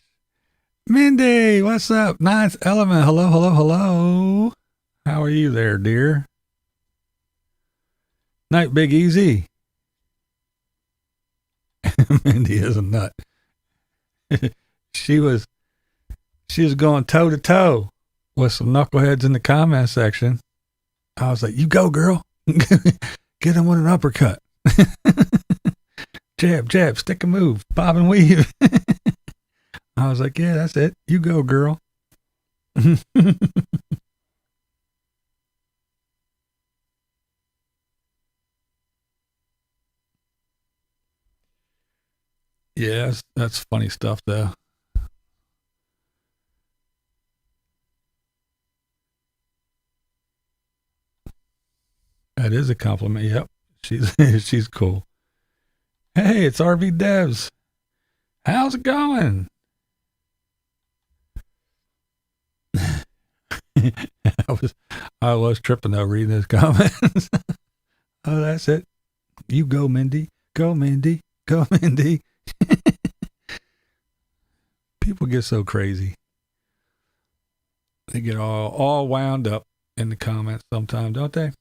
Mindy, what's up? Ninth Element. Hello, hello, hello. How are you there, dear? Night, Big Easy. Mindy is a nut. She was going toe to toe with some knuckleheads in the comment section. I was like, you go, girl. Get him with an uppercut. Jab, jab, stick and move, bob and weave. I was like, yeah, that's it. You go, girl. Yeah, that's funny stuff, though. That is a compliment. Yep, she's cool. Hey, it's RV Devs. How's it going? I was tripping though reading his comments. Oh, that's it. You go, Mindy. Go, Mindy. Go, Mindy. People get so crazy. They get all wound up in the comments sometimes, don't they?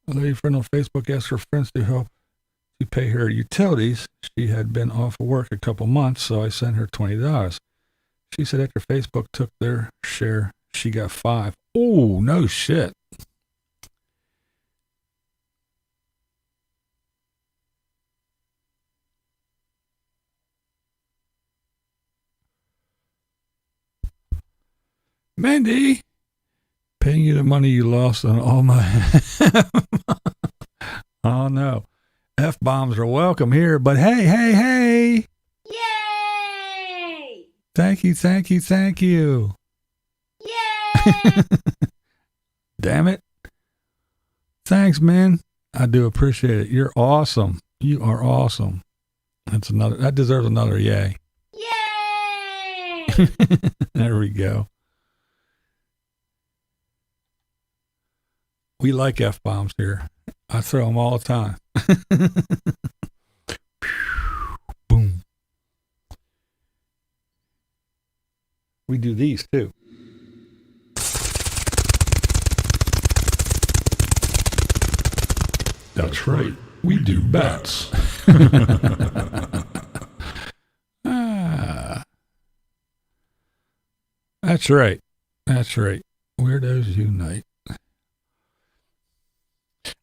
A lady friend on Facebook asked her friends to help to pay her utilities. She had been off of work a couple months, so I sent her $20. She said after Facebook took their share, she got $5. Oh, no shit. Mandy, paying you the money you lost on all my... Oh, no. F-bombs are welcome here, but hey. Yay! Thank you. Yay! Damn it. Thanks, man. I do appreciate it. You're awesome. You are awesome. That deserves another yay. Yay! There we go. We like F-bombs here. I throw them all the time. Boom. We do these too. That's right. We do bats. That's right. Weirdos unite.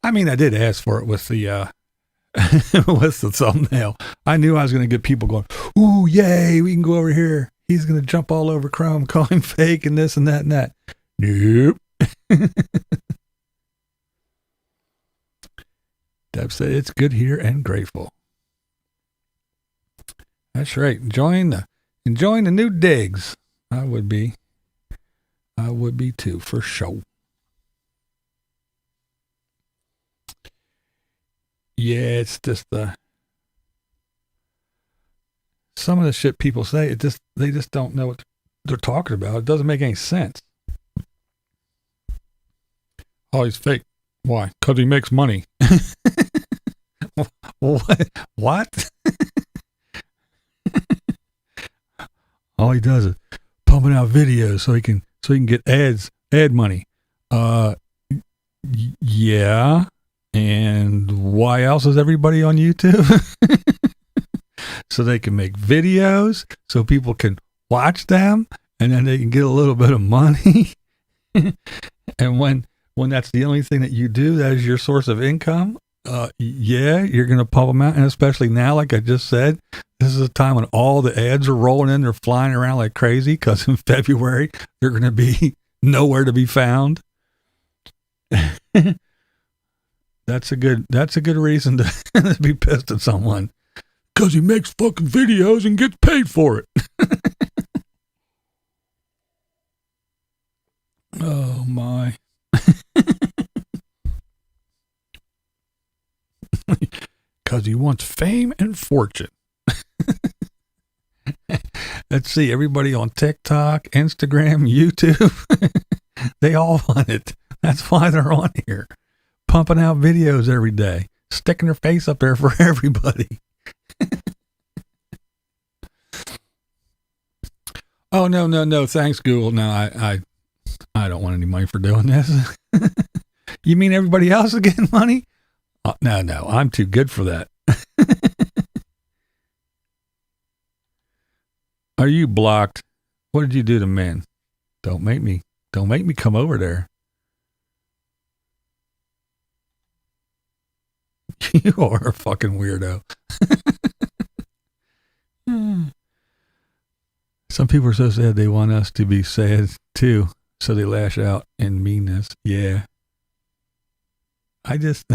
I mean, I did ask for it with the with the thumbnail. I knew I was going to get people going, ooh, yay, we can go over here. He's going to jump all over Chrome, call him fake and this and that and that. Nope. Deb said, it's good here and grateful. That's right. Enjoying the new digs. I would be too, for sure. Yeah, it's just some of the shit people say, they just don't know what they're talking about. It doesn't make any sense. Oh, he's fake. Why? Because he makes money. What? All he does is pumping out videos so he can get ad money. Yeah. And why else is everybody on YouTube? So they can make videos so people can watch them and then they can get a little bit of money. And when that's the only thing that you do, that is your source of income, yeah, you're going to pump them out. And especially now, like I just said, this is a time when all the ads are rolling in. They're flying around like crazy because in February, they're going to be nowhere to be found. That's a good reason to, to be pissed at someone. Because he makes fucking videos and gets paid for it. Oh, my. Because he wants fame and fortune. Let's see, everybody on TikTok, Instagram, YouTube, they all want it. That's why they're on here. Pumping out videos every day. Sticking their face up there for everybody. Oh, no. Thanks, Google. No, I don't want any money for doing this. You mean everybody else is getting money? No, I'm too good for that. Are you blocked? What did you do to men? Don't make me come over there. You are a fucking weirdo. Some people are so sad they want us to be sad too, so they lash out in meanness. Yeah. I just...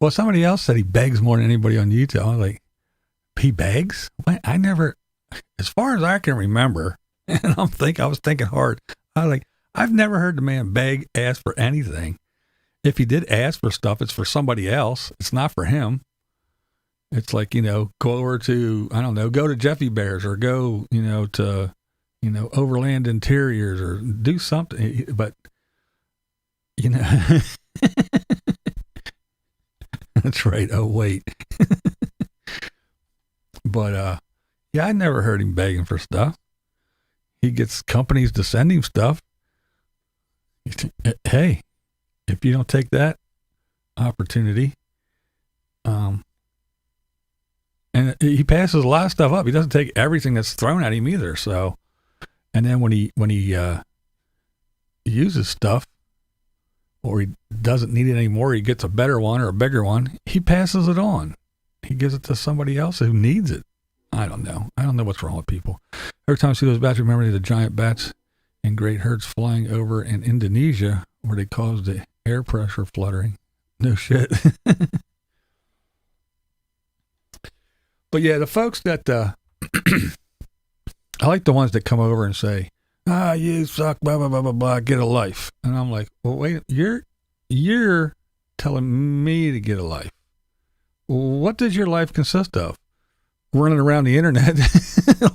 well, somebody else said he begs more than anybody on YouTube. I was like, he begs? I never, as far as I can remember, and I was thinking hard. I've never heard the man beg, ask for anything. If he did ask for stuff, it's for somebody else. It's not for him. It's like, go over to, I don't know, go to Jeffy Bears or go, to, Overland Interiors or do something. But, that's right. Oh, wait. But, yeah, I never heard him begging for stuff. He gets companies to send him stuff. Hey, if you don't take that opportunity, and he passes a lot of stuff up. He doesn't take everything that's thrown at him either. So, and then when he uses stuff, or he doesn't need it anymore, he gets a better one or a bigger one, he passes it on. He gives it to somebody else who needs it. I don't know what's wrong with people. Every time I see those bats, remember the giant bats in great herds flying over in Indonesia where they caused the air pressure fluttering. No shit. But yeah, the folks that, I like the ones that come over and say, you suck, blah, blah, blah, blah, blah, get a life. And I'm like, well, wait, you're telling me to get a life. What does your life consist of? Running around the internet,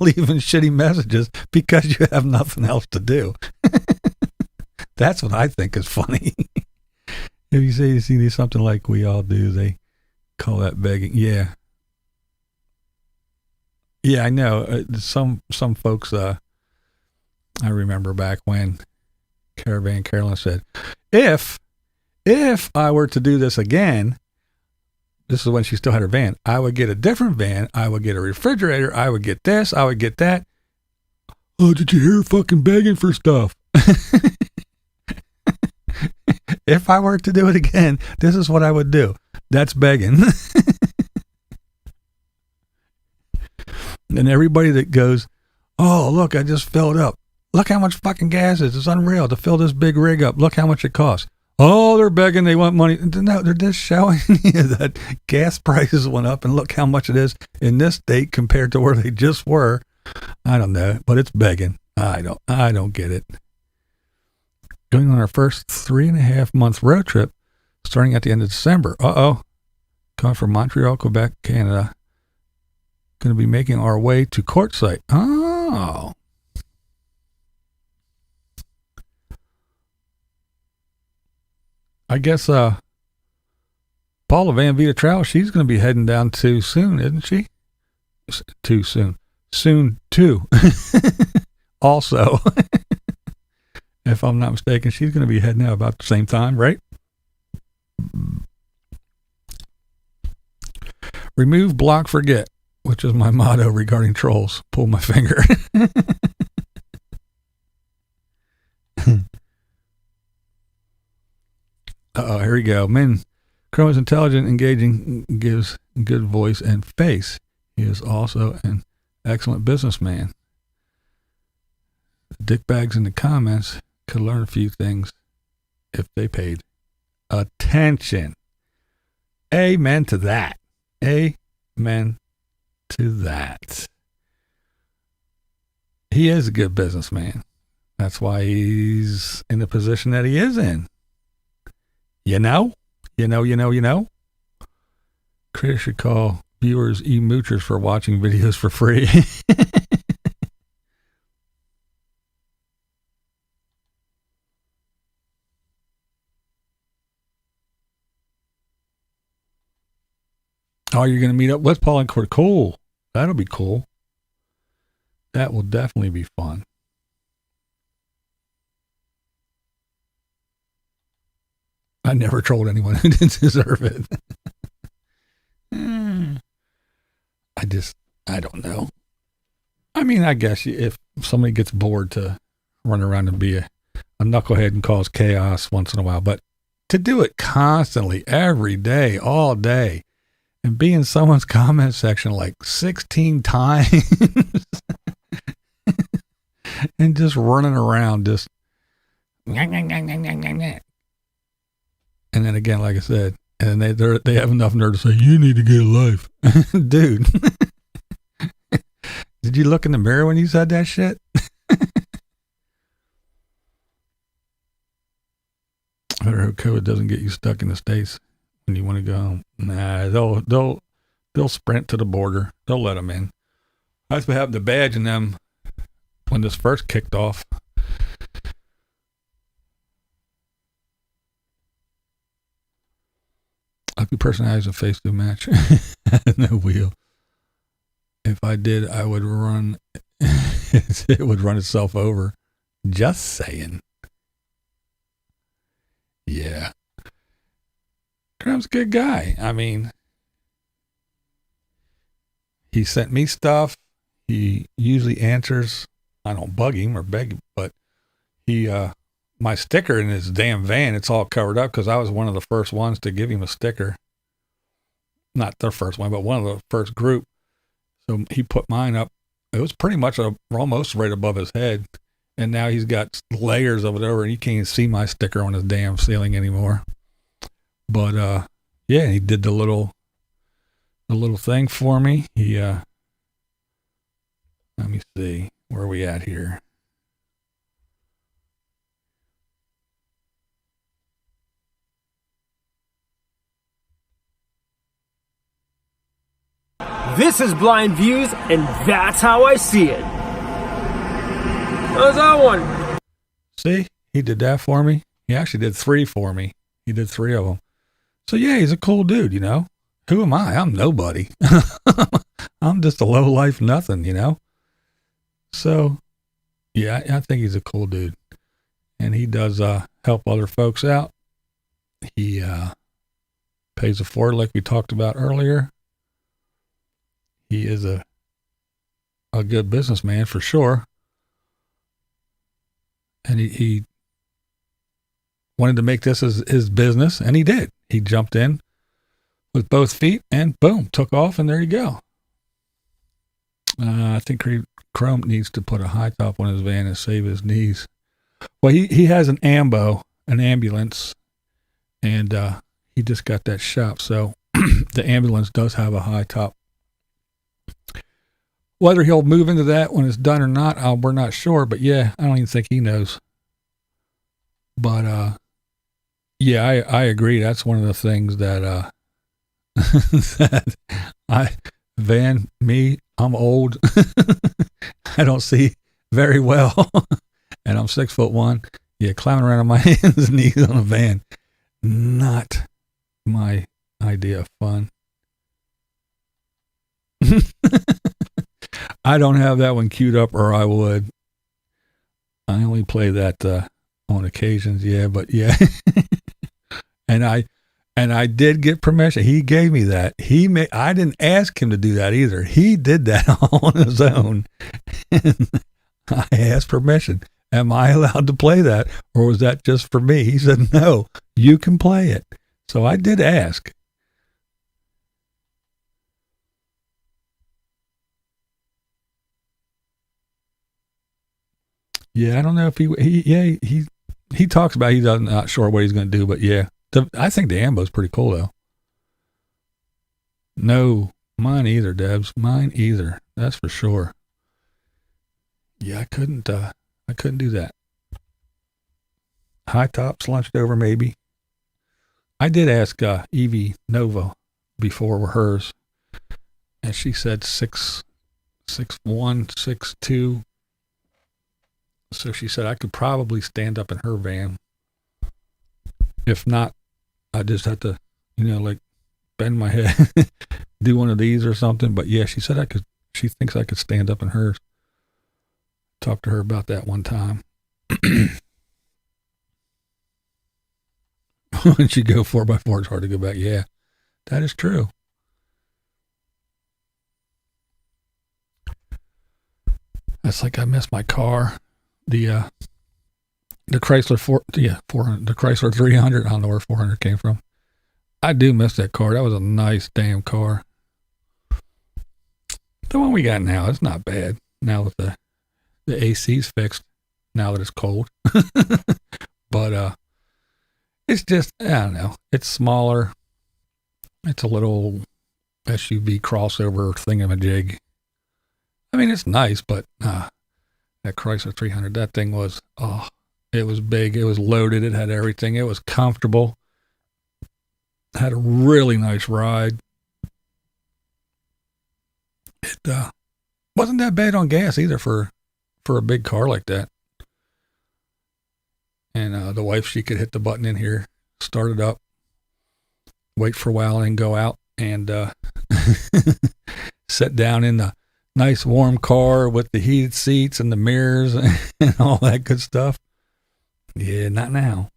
leaving shitty messages because you have nothing else to do. That's what I think is funny. If you say you see something like we all do, they call that begging. Yeah. Yeah, I know. Some folks, I remember back when Caravan Carolyn said, if I were to do this again, this is when she still had her van, I would get a different van. I would get a refrigerator. I would get this. I would get that. Oh, did you hear fucking begging for stuff? If I were to do it again, this is what I would do. That's begging. And everybody that goes, oh, look, I just filled up. Look how much fucking gas is. It's unreal to fill this big rig up. Look how much it costs. Oh, they're begging. They want money. No, they're just showing you that gas prices went up and look how much it is in this state compared to where they just were. I don't know, but it's begging. I don't get it. Going on our first 3.5 month road trip, starting at the end of December. Coming from Montreal, Quebec, Canada. Going to be making our way to Quartzsite. Oh. I guess Paula Van Vita Trout, she's going to be heading down too soon, isn't she? Too soon. Soon too. Also, if I'm not mistaken, she's going to be heading out about the same time, right? Remove, block, forget, which is my motto regarding trolls. Pull my finger. Here we go. Men, Crow is intelligent, engaging, gives good voice and face. He is also an excellent businessman. dickbags in the comments could learn a few things if they paid attention. Amen to that. Amen to that. He is a good businessman. That's why he's in the position that he is in. You know? Creators should call viewers e-moochers for watching videos for free. Oh, you're going to meet up with Paul and Court. Cool. That'll be cool. That will definitely be fun. I never trolled anyone who didn't deserve it. I don't know. I mean, I guess if somebody gets bored to run around and be a knucklehead and cause chaos once in a while, but to do it constantly, every day, all day, and be in someone's comment section like 16 times and just running around, just and then again, like I said, and they have enough nerve to say, you need to get a life. Dude. Did you look in the mirror when you said that shit? I hope COVID doesn't get you stuck in the States when you want to go home. Nah, they'll sprint to the border. They'll let them in. That's what happened to Badge and them when this first kicked off. Ugly personalities a face-to match. No wheel. If I did, I would run. It would run itself over. Just saying. Yeah. Trump's a good guy. I mean, he sent me stuff. He usually answers. I don't bug him or beg him, but he, my sticker in his damn van, it's all covered up because I was one of the first ones to give him a sticker. Not the first one, but one of the first group. So he put mine up. It was pretty much almost right above his head. And now he's got layers of it over and you can't even see my sticker on his damn ceiling anymore. But, yeah, he did the little thing for me. He, let me see, where are we at here? This is BlindViews, and that's how I see it. How's that one? See, he did that for me. He actually did 3 for me. He did 3 of them. So yeah, he's a cool dude, you know. Who am I? I'm nobody. I'm just a low life nothing, you know. So yeah, I think he's a cool dude, and he does help other folks out. He pays it forward, like we talked about earlier. He is a good businessman for sure. And he wanted to make this his business, and he did. He jumped in with both feet and boom, took off, and there you go. I think Chrome needs to put a high top on his van and save his knees. Well, he has an ambulance, and he just got that shop, so the ambulance does have a high top. Whether he'll move into that when it's done or not, we're not sure. But yeah, I don't even think he knows. But yeah, I agree. That's one of the things that I'm old. I don't see very well, and I'm 6'1". Yeah, climbing around on my hands and knees on a van, not my idea of fun. I don't have that one queued up, or I would. I only play that on occasions, yeah, but yeah. and I did get permission. He gave me that. I didn't ask him to do that either. He did that on his own. And I asked permission. Am I allowed to play that, or was that just for me? He said, no, you can play it. So I did ask. Yeah, I don't know if he talks about he's not sure what he's going to do, but yeah, I think the Ambo's pretty cool though. No, mine either, Debs. Mine either. That's for sure. Yeah, I couldn't do that. High top slunched over maybe. I did ask Evie Nova before hers, and she said 6'1", 6'2". So she said I could probably stand up in her van. If not, I just have to, like bend my head, do one of these or something. But yeah, she said I could. She thinks I could stand up in hers. Talked to her about that one time. When she go 4x4, it's hard to go back. Yeah, that is true. That's like I missed my car. The Chrysler 400, the Chrysler 300. I don't know where 400 came from. I do miss that car. That was a nice damn car. The one we got now, it's not bad. Now that the AC's fixed, now that it's cold. But it's just, I don't know. It's smaller. It's a little SUV crossover thingamajig. I mean, it's nice, but that Chrysler 300, that thing was, it was big. It was loaded. It had everything. It was comfortable. Had a really nice ride. It wasn't that bad on gas either for a big car like that. And the wife, she could hit the button in here, start it up, wait for a while, and go out and sit down in the nice warm car with the heated seats and the mirrors and all that good stuff. Yeah, not now.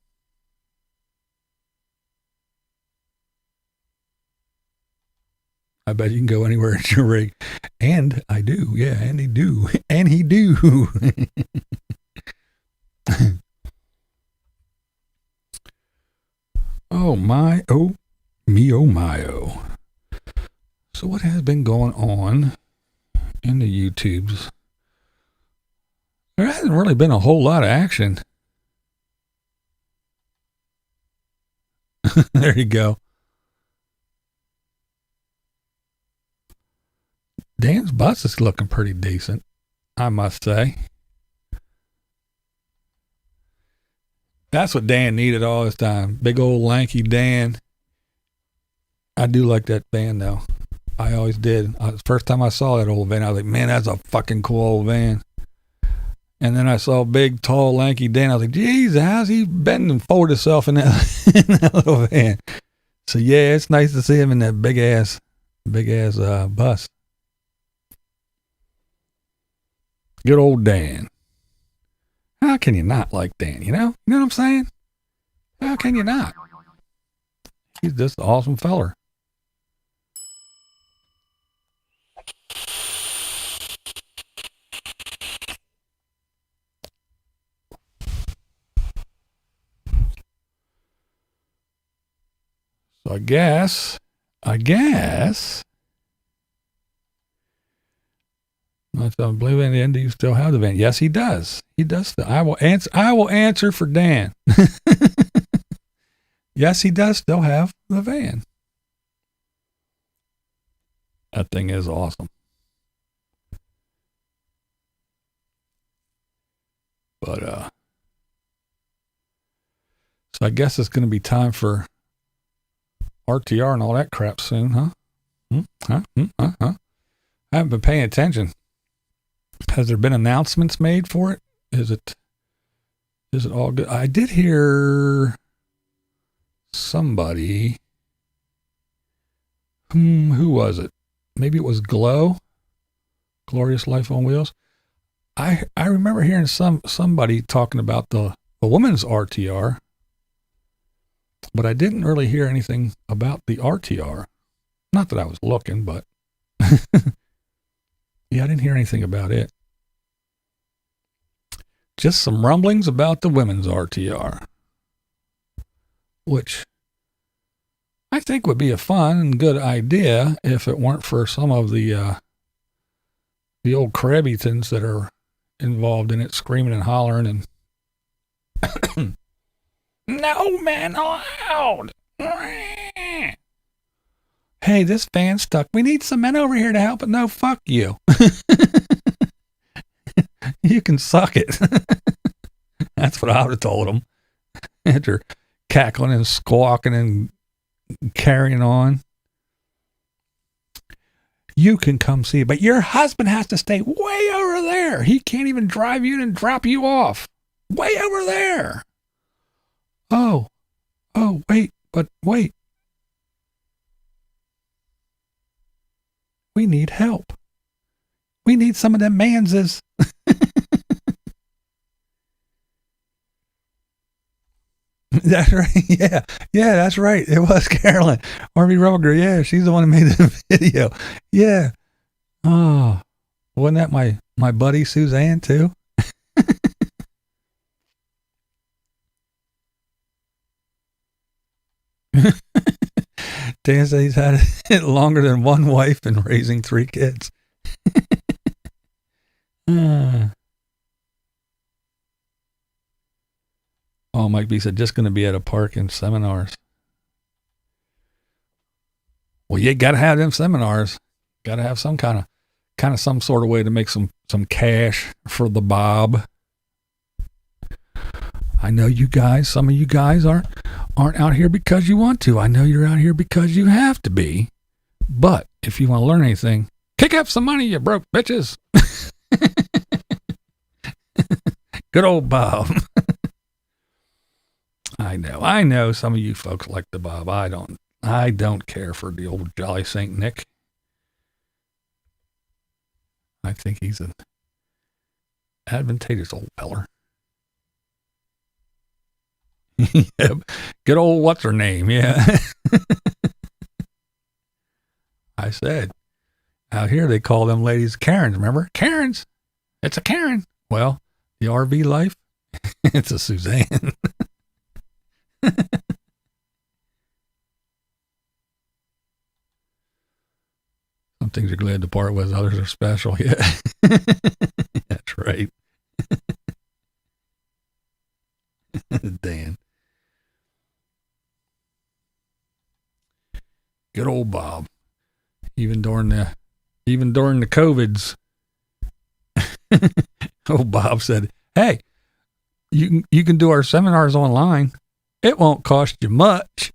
I bet you can go anywhere in your rig. And I do. Yeah, and he do. And he do. Oh my, oh me, oh my, oh. So what has been going on in the YouTubes? There hasn't really been a whole lot of action. There you go. Dan's bus is looking pretty decent, I must say. That's what Dan needed all this time. Big old lanky Dan. I do like that van though. I always did. The first time I saw that old van, I was like, man, that's a fucking cool old van. And then I saw big, tall, lanky Dan. I was like, geez, how's he bending and fold himself in that, in that little van? So yeah, it's nice to see him in that big ass bus. Good old Dan. How can you not like Dan? You know what I'm saying? How can you not? He's just an awesome feller. So I guess. I believe in the end, do you still have the van? Yes, he does. He does. I will answer for Dan. Yes, he does still have the van. That thing is awesome. But so I guess it's going to be time for RTR and all that crap soon, huh? I haven't been paying attention. Has there been announcements made for it? Is it all good? I did hear somebody. Who was it? Maybe it was Glorious Life on Wheels. I remember hearing somebody talking about the woman's RTR, but I didn't really hear anything about the RTR. Not that I was looking, but yeah, I didn't hear anything about it. Just some rumblings about the women's RTR, which I think would be a fun and good idea if it weren't for some of the old Crabbingtons that are involved in it, screaming and hollering and no man allowed. Hey, this fan's stuck. We need some men over here to help it. No, fuck you. You can suck it. That's what I would have told them. After cackling and squawking and carrying on. You can come see it, but your husband has to stay way over there. He can't even drive you in and drop you off. Way over there. Oh, wait. We need help. We need some of them manses. That's right. Yeah, that's right. It was Carolyn. Army Roger. Yeah, she's the one who made the video. Yeah. Oh, wasn't that my buddy Suzanne too? Dan said he's had it longer than one wife and raising 3 kids. Oh, Mike B said, just going to be at a park in seminars. Well, you got to have them seminars. Got to have some kind of some sort of way to make some cash for the Bob. I know you guys, some of you guys aren't out here because you want to. I know you're out here because you have to be. But if you want to learn anything, kick up some money, you broke bitches. Good old Bob. I know some of you folks like the Bob. I don't care for the old Jolly Saint Nick. I think he's an advantageous old feller. Yep. Good old what's her name, yeah. I said, out here they call them ladies Karens, remember? Karens. It's a Karen. Well, the RV life, it's a Suzanne. Some things are glad to part with, others are special. Yeah. That's right. Dan. Good old Bob. Even during the COVIDs. Old Bob said, hey, you can do our seminars online. It won't cost you much.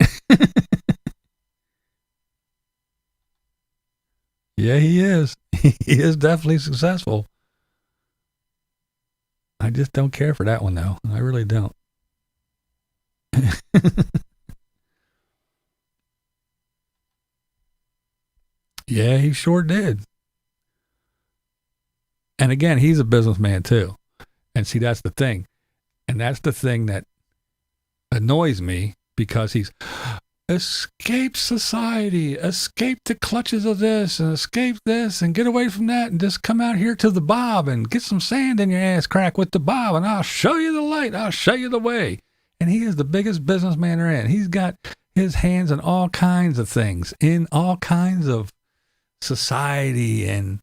Yeah, he is. He is definitely successful. I just don't care for that one, though. I really don't. Yeah, he sure did. And again, he's a businessman, too. And see, that's the thing. And that's the thing that annoys me, because he's escape society, escape the clutches of this, and escape this, and get away from that, and just come out here to the Bob and get some sand in your ass crack with the Bob, and I'll show you the light, I'll show you the way. And he is the biggest businessman there is. He's got his hands in all kinds of things, in all kinds of society and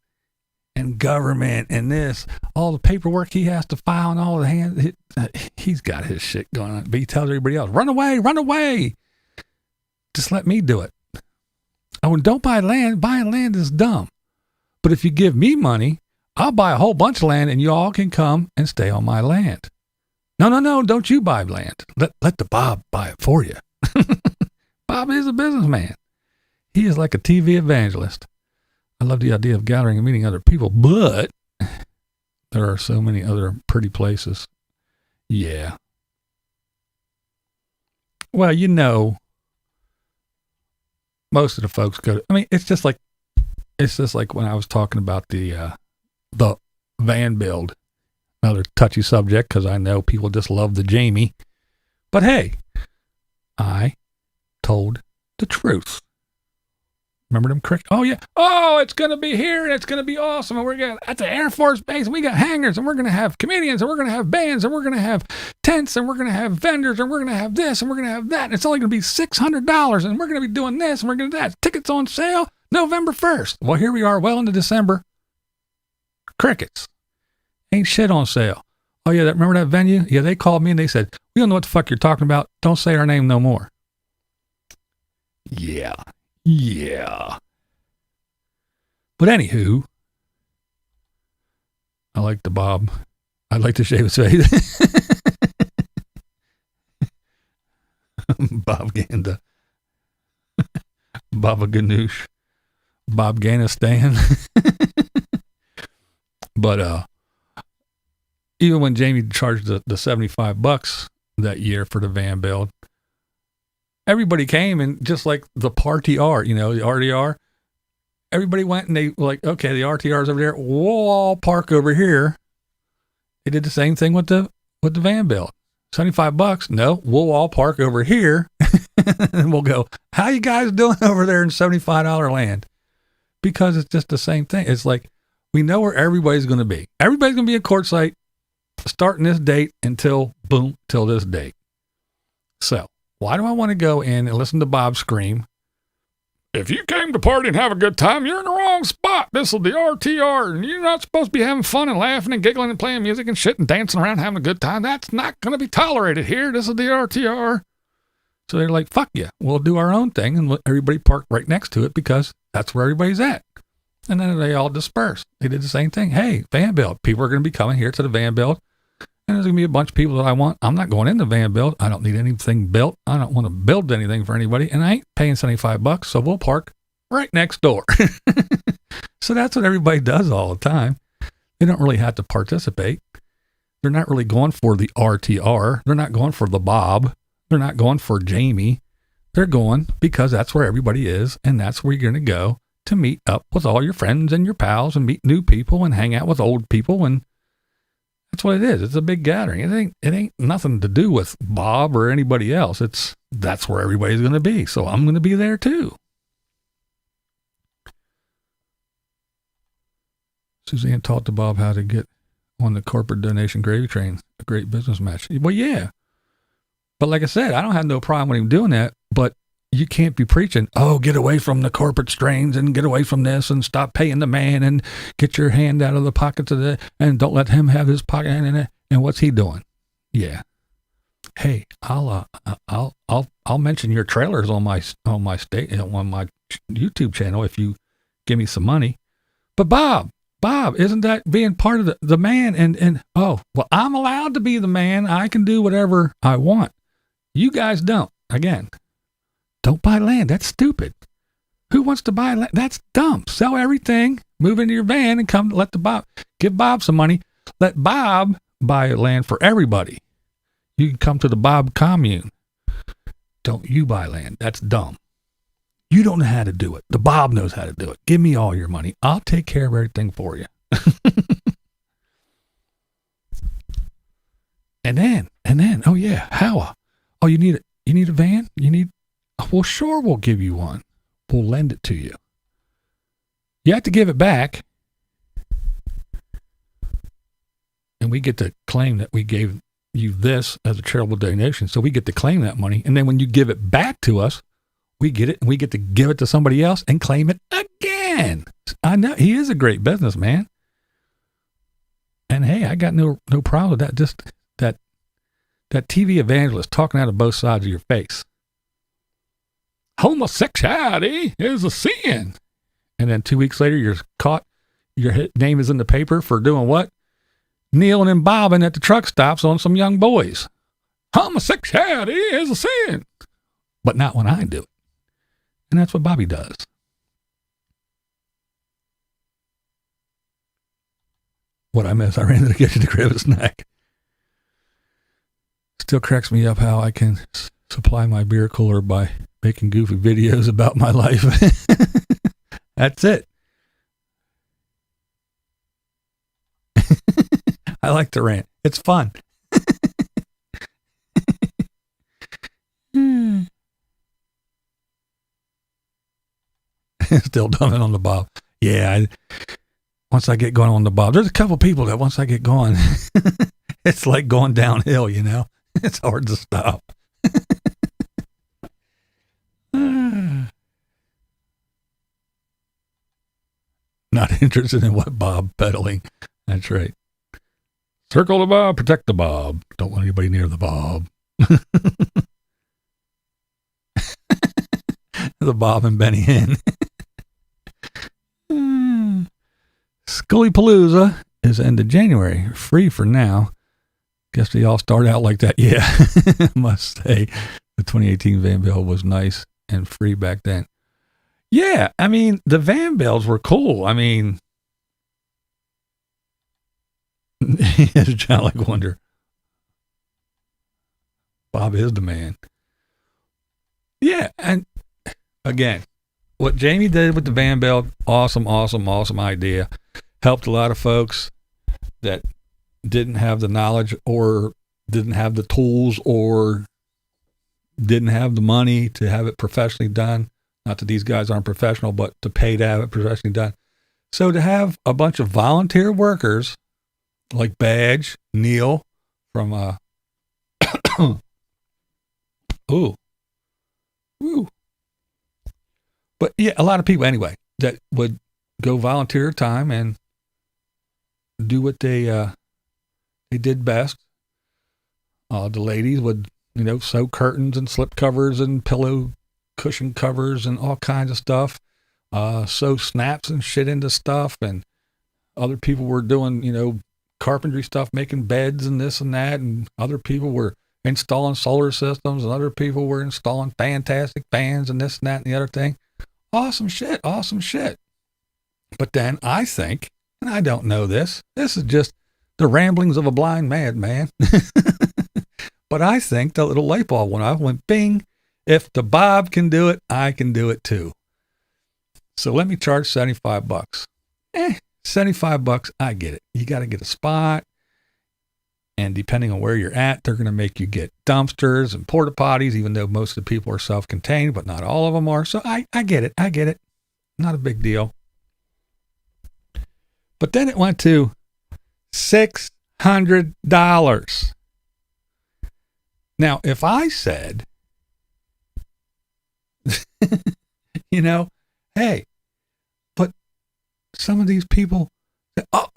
government and this, all the paperwork he has to file and all the hands. He's got his shit going on. But he tells everybody else, run away. Just let me do it. Oh, and don't buy land. Buying land is dumb. But if you give me money, I'll buy a whole bunch of land and you all can come and stay on my land. No, don't you buy land. Let the Bob buy it for you. Bob is a businessman. He is like a TV evangelist. I love the idea of gathering and meeting other people, but there are so many other pretty places. Yeah. Well, most of the folks it's just like when I was talking about the van build, another touchy subject, because I know people just love the Jamie, but hey, I told the truth. Remember them crickets? Oh, yeah. Oh, it's going to be here, and it's going to be awesome. And we're going at the Air Force Base, and we got hangars, and we're going to have comedians, and we're going to have bands, and we're going to have tents, and we're going to have vendors, and we're going to have this, and we're going to have that. And it's only going to be $600, and we're going to be doing this, and we're going to do that. Tickets on sale November 1st. Well, here we are, well into December. Crickets. Ain't shit on sale. Oh, yeah, remember that venue? Yeah, they called me and they said, we don't know what the fuck you're talking about. Don't say our name no more. Yeah. But anywho, I like the Bob. I'd like to shave his face. Bob Ganda. Baba Ganoush. Bob Ganistan. But even when Jamie charged the $75 that year for the van build, everybody came, and just like the RTR, the RDR, everybody went and they were like, okay, the RTR's over there. We'll all park over here. They did the same thing with the van build. $75. No, we'll all park over here and we'll go, how you guys doing over there in $75 land? Because it's just the same thing. It's like, we know where everybody's going to be. Everybody's going to be at quartzsite starting this date until this date. So why do I want to go in and listen to Bob scream, if you came to party and have a good time, you're in the wrong spot. This is the RTR, and you're not supposed to be having fun and laughing and giggling and playing music and shit and dancing around having a good time. That's not going to be tolerated here. This is the RTR. So they're like, fuck you. We'll do our own thing and let everybody park right next to it because that's where everybody's at. And then they all dispersed. They did the same thing. Hey, van build. People are going to be coming here to the van build. And there's going to be a bunch of people that I want. I'm not going in the van build. I don't need anything built. I don't want to build anything for anybody. And I ain't paying $75. So we'll park right next door. So that's what everybody does all the time. They don't really have to participate. They're not really going for the RTR. They're not going for the Bob. They're not going for Jamie. They're going because that's where everybody is. And that's where you're going to go to meet up with all your friends and your pals and meet new people and hang out with old people. And that's what it is. It's a big gathering. It ain't nothing to do with Bob or anybody else. That's where everybody's going to be. So I'm going to be there too. Suzanne taught to Bob how to get on the corporate donation gravy train. A great business match. Well, yeah. But like I said, I don't have no problem with him doing that, but you can't be preaching, oh, get away from the corporate strains and get away from this and stop paying the man and get your hand out of the pockets of the, and don't let him have his pocket. And what's he doing? Yeah. Hey, I'll mention your trailers on my on my YouTube channel if you give me some money. But Bob, isn't that being part of the man? And oh, well, I'm allowed to be the man. I can do whatever I want. You guys don't. Again, don't buy land. That's stupid. Who wants to buy land? That's dumb. Sell everything, move into your van, and come give Bob some money. Let Bob buy land for everybody. You can come to the Bob commune. Don't you buy land. That's dumb. You don't know how to do it. The Bob knows how to do it. Give me all your money. I'll take care of everything for you. And then, oh yeah, how? Oh, you need a van? Well, sure, we'll give you one. We'll lend it to you. You have to give it back. And we get to claim that we gave you this as a charitable donation. So we get to claim that money. And then when you give it back to us, we get it and we get to give it to somebody else and claim it again. I know he is a great businessman. And hey, I got no problem with that. Just that TV evangelist talking out of both sides of your face. Homosexuality is a sin. And then 2 weeks later, you're caught. Your name is in the paper for doing what? Kneeling and bobbing at the truck stops on some young boys. Homosexuality is a sin. But not when I do it. And that's what Bobby does. What I miss, I ran to the kitchen to grab a snack. Still cracks me up how I can supply my beer cooler by making goofy videos about my life. That's it. I like to rant. It's fun. Still dumbing on the Bob. Yeah. Once I get going on the Bob, there's a couple people that once I get going, it's like going downhill, you know? It's hard to stop. Not interested in what Bob peddling. That's right. Circle the bob, protect the bob. Don't want anybody near the bob. The Bob and Benny Hinn. Scullypalooza is ended January. Free for now. Guess they all start out like that. Yeah, must say the 2018 Van Bill was nice and free back then. Yeah, I mean, the Van Bills were cool. I mean, as John like wonder, Bob is the man. Yeah, and again, what Jamie did with the Van Bill, awesome idea. Helped a lot of folks that didn't have the knowledge or didn't have the tools or didn't have the money to have it professionally done. Not that these guys aren't professional, but to pay to have it professionally done. So to have a bunch of volunteer workers like Badge, Neil from ooh. But yeah, a lot of people anyway that would go volunteer time and do what they did best. The ladies would, sew curtains and slip covers and pillow cushion covers and all kinds of stuff. Sew snaps and shit into stuff. And other people were doing, carpentry stuff, making beds and this and that. And other people were installing solar systems and other people were installing fantastic fans and this and that and the other thing. Awesome shit. But then I think, and I don't know this is just the ramblings of a blind madman. But I think the little light bulb went off, went bing. If the Bob can do it, I can do it too. So let me charge $75. $75, I get it. You got to get a spot. And depending on where you're at, they're going to make you get dumpsters and porta potties, even though most of the people are self-contained, but not all of them are. So I get it. Not a big deal. But then it went to $600. Now, if I said, hey, but some of these people, oh,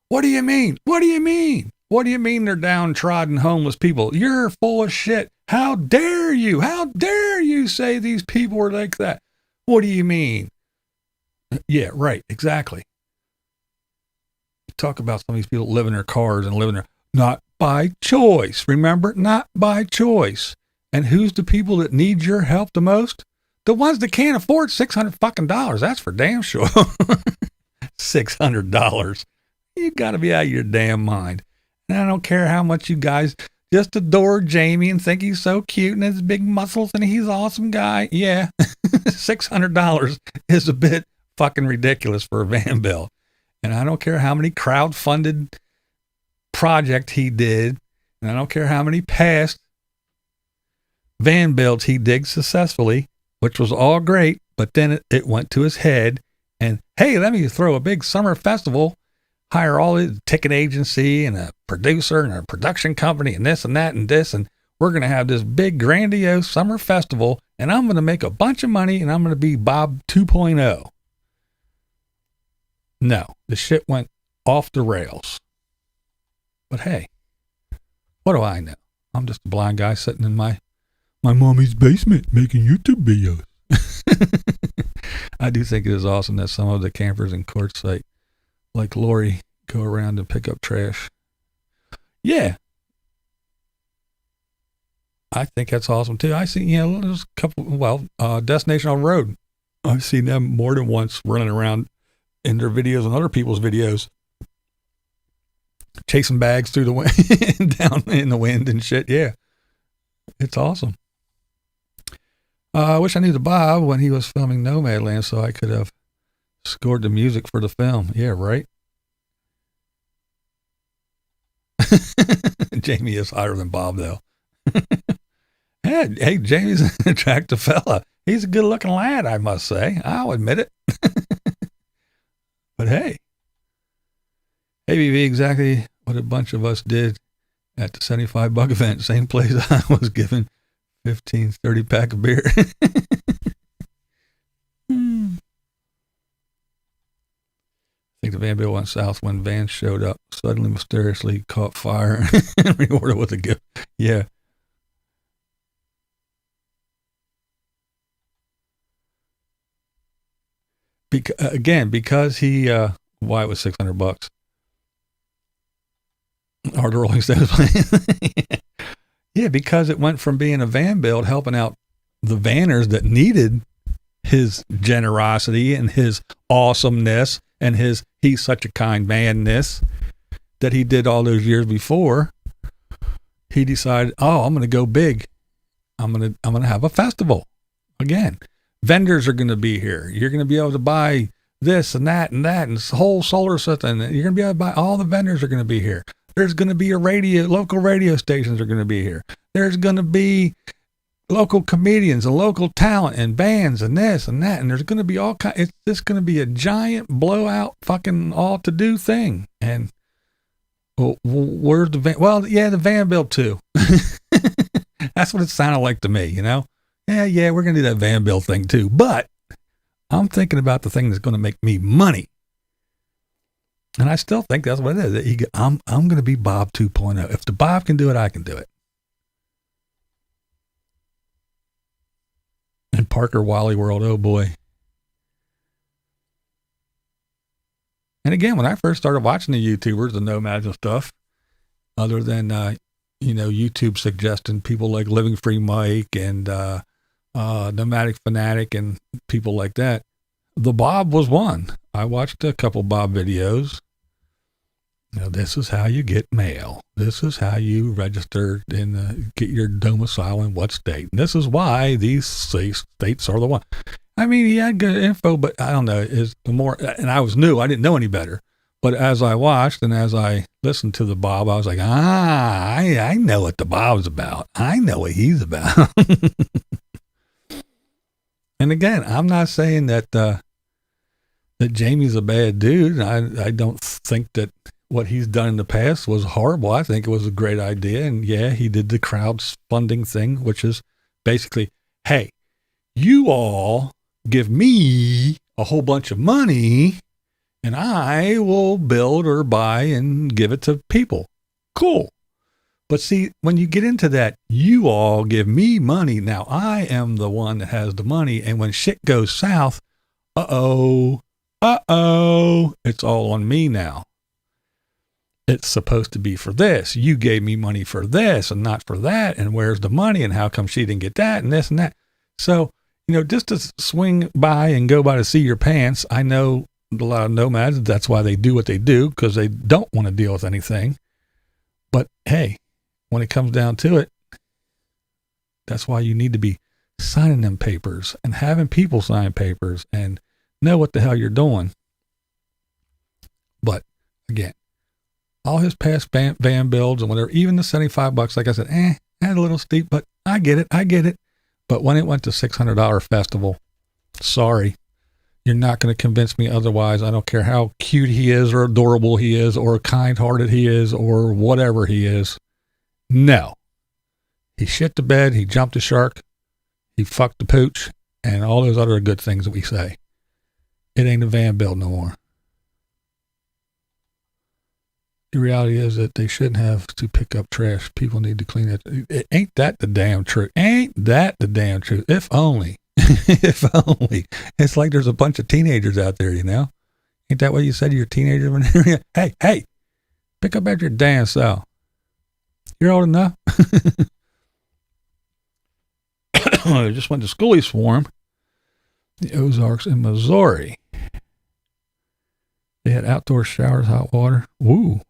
what do you mean? What do you mean? What do you mean they're downtrodden homeless people? You're full of shit. How dare you? How dare you say these people are like that? What do you mean? Yeah, right. Exactly. Talk about some of these people living in their cars and living there, not by choice. Remember, not by choice. And who's the people that need your help the most? The ones that can't afford $600. That's for damn sure. $600. You got to be out of your damn mind. And I don't care how much you guys just adore Jamie and think he's so cute and his big muscles and he's an awesome guy. Yeah, $600 is a bit fucking ridiculous for a Van Bill. And I don't care how many crowd-funded project he did, and I don't care how many past Van Bills he did successfully, which was all great, but then it went to his head, and hey, let me throw a big summer festival, hire all the ticket agency and a producer and a production company and this and that and this, and we're going to have this big grandiose summer festival, and I'm going to make a bunch of money, and I'm going to be Bob 2.0. No, the shit went off the rails. But hey, what do I know? I'm just a blind guy sitting in my mommy's basement making YouTube videos. I do think it is awesome that some of the campers in Quartzsite, like Lori, go around and pick up trash. Yeah. I think that's awesome too. I see, there's a couple, Destination on Road. I've seen them more than once running around in their videos and other people's videos, chasing bags through the wind, down in the wind and shit. Yeah, it's awesome. I wish I knew the Bob when he was filming Nomadland so I could have scored the music for the film. Yeah, right. Jamie is higher than Bob though. Hey, Jamie's an attractive fella. He's a good looking lad, I must say. I'll admit it. But hey, ABV, exactly what a bunch of us did at the $75 event. Same place I was given 30 pack of beer. I think the van bill went south when vans showed up, suddenly mysteriously caught fire and rewarded with a gift. Yeah. Because he, why it was $600. Or the Rolling Stones playing. Yeah, because it went from being a van build, helping out the vanners that needed his generosity and his awesomeness and his he's such a kind man-ness that he did all those years before. He decided, I'm going to go big. I'm going to have a festival again. Vendors are going to be here. You're going to be able to buy this and that and this whole solar system. You're going to be able to buy, all the vendors are going to be here. There's going to be local radio stations are going to be here. There's going to be local comedians and local talent and bands and this and that. And there's going to be all kinds, it's just going to be a giant blowout fucking all to do thing. And where's the van? Well, yeah, the van build too. That's what it sounded like to me, you know? Yeah, we're going to do that van bill thing too. But I'm thinking about the thing that's going to make me money. And I still think that's what it is. I'm going to be Bob 2.0. If the Bob can do it, I can do it. And Parker Wally World, oh boy. And again, when I first started watching the YouTubers, the nomads and stuff, other than, YouTube suggesting people like Living Free Mike and Nomadic Fanatic and people like that, the Bob was one. I watched a couple Bob videos. This is how you get mail. This is how you register and get your domicile in what state. And this is why these states are the one. I mean, he had good info, but I don't know. And I was new. I didn't know any better. But as I watched and as I listened to the Bob, I was like, I know what the Bob's about. I know what he's about. And again, I'm not saying that Jamie's a bad dude. I don't think that what he's done in the past was horrible. I think it was a great idea. And yeah, he did the crowdfunding thing, which is basically, hey, you all give me a whole bunch of money and I will build or buy and give it to people. Cool. But see, when you get into that, you all give me money. Now I am the one that has the money. And when shit goes south, it's all on me now. It's supposed to be for this. You gave me money for this and not for that. And where's the money? And how come she didn't get that and this and that? So, just to swing by and go by to see your pants, I know a lot of nomads, that's why they do what they do, because they don't want to deal with anything. But hey, when it comes down to it, that's why you need to be signing them papers and having people sign papers and know what the hell you're doing. But again, all his past van builds and whatever, even the $75, like I said, a little steep, but I get it. But when it went to $600 festival, sorry, you're not going to convince me otherwise. I don't care how cute he is or adorable he is or kind-hearted he is or whatever he is. No. He shit the bed, he jumped the shark, he fucked the pooch, and all those other good things that we say. It ain't a van build no more. The reality is that they shouldn't have to pick up trash. People need to clean it. Ain't that the damn truth? Ain't that the damn truth? If only. If only. It's like there's a bunch of teenagers out there, Ain't that what you said to your teenager? Hey, pick up after your damn self. You're old enough. I just went to Schoolies Forum, the Ozarks in Missouri. They had outdoor showers, hot water. Woo.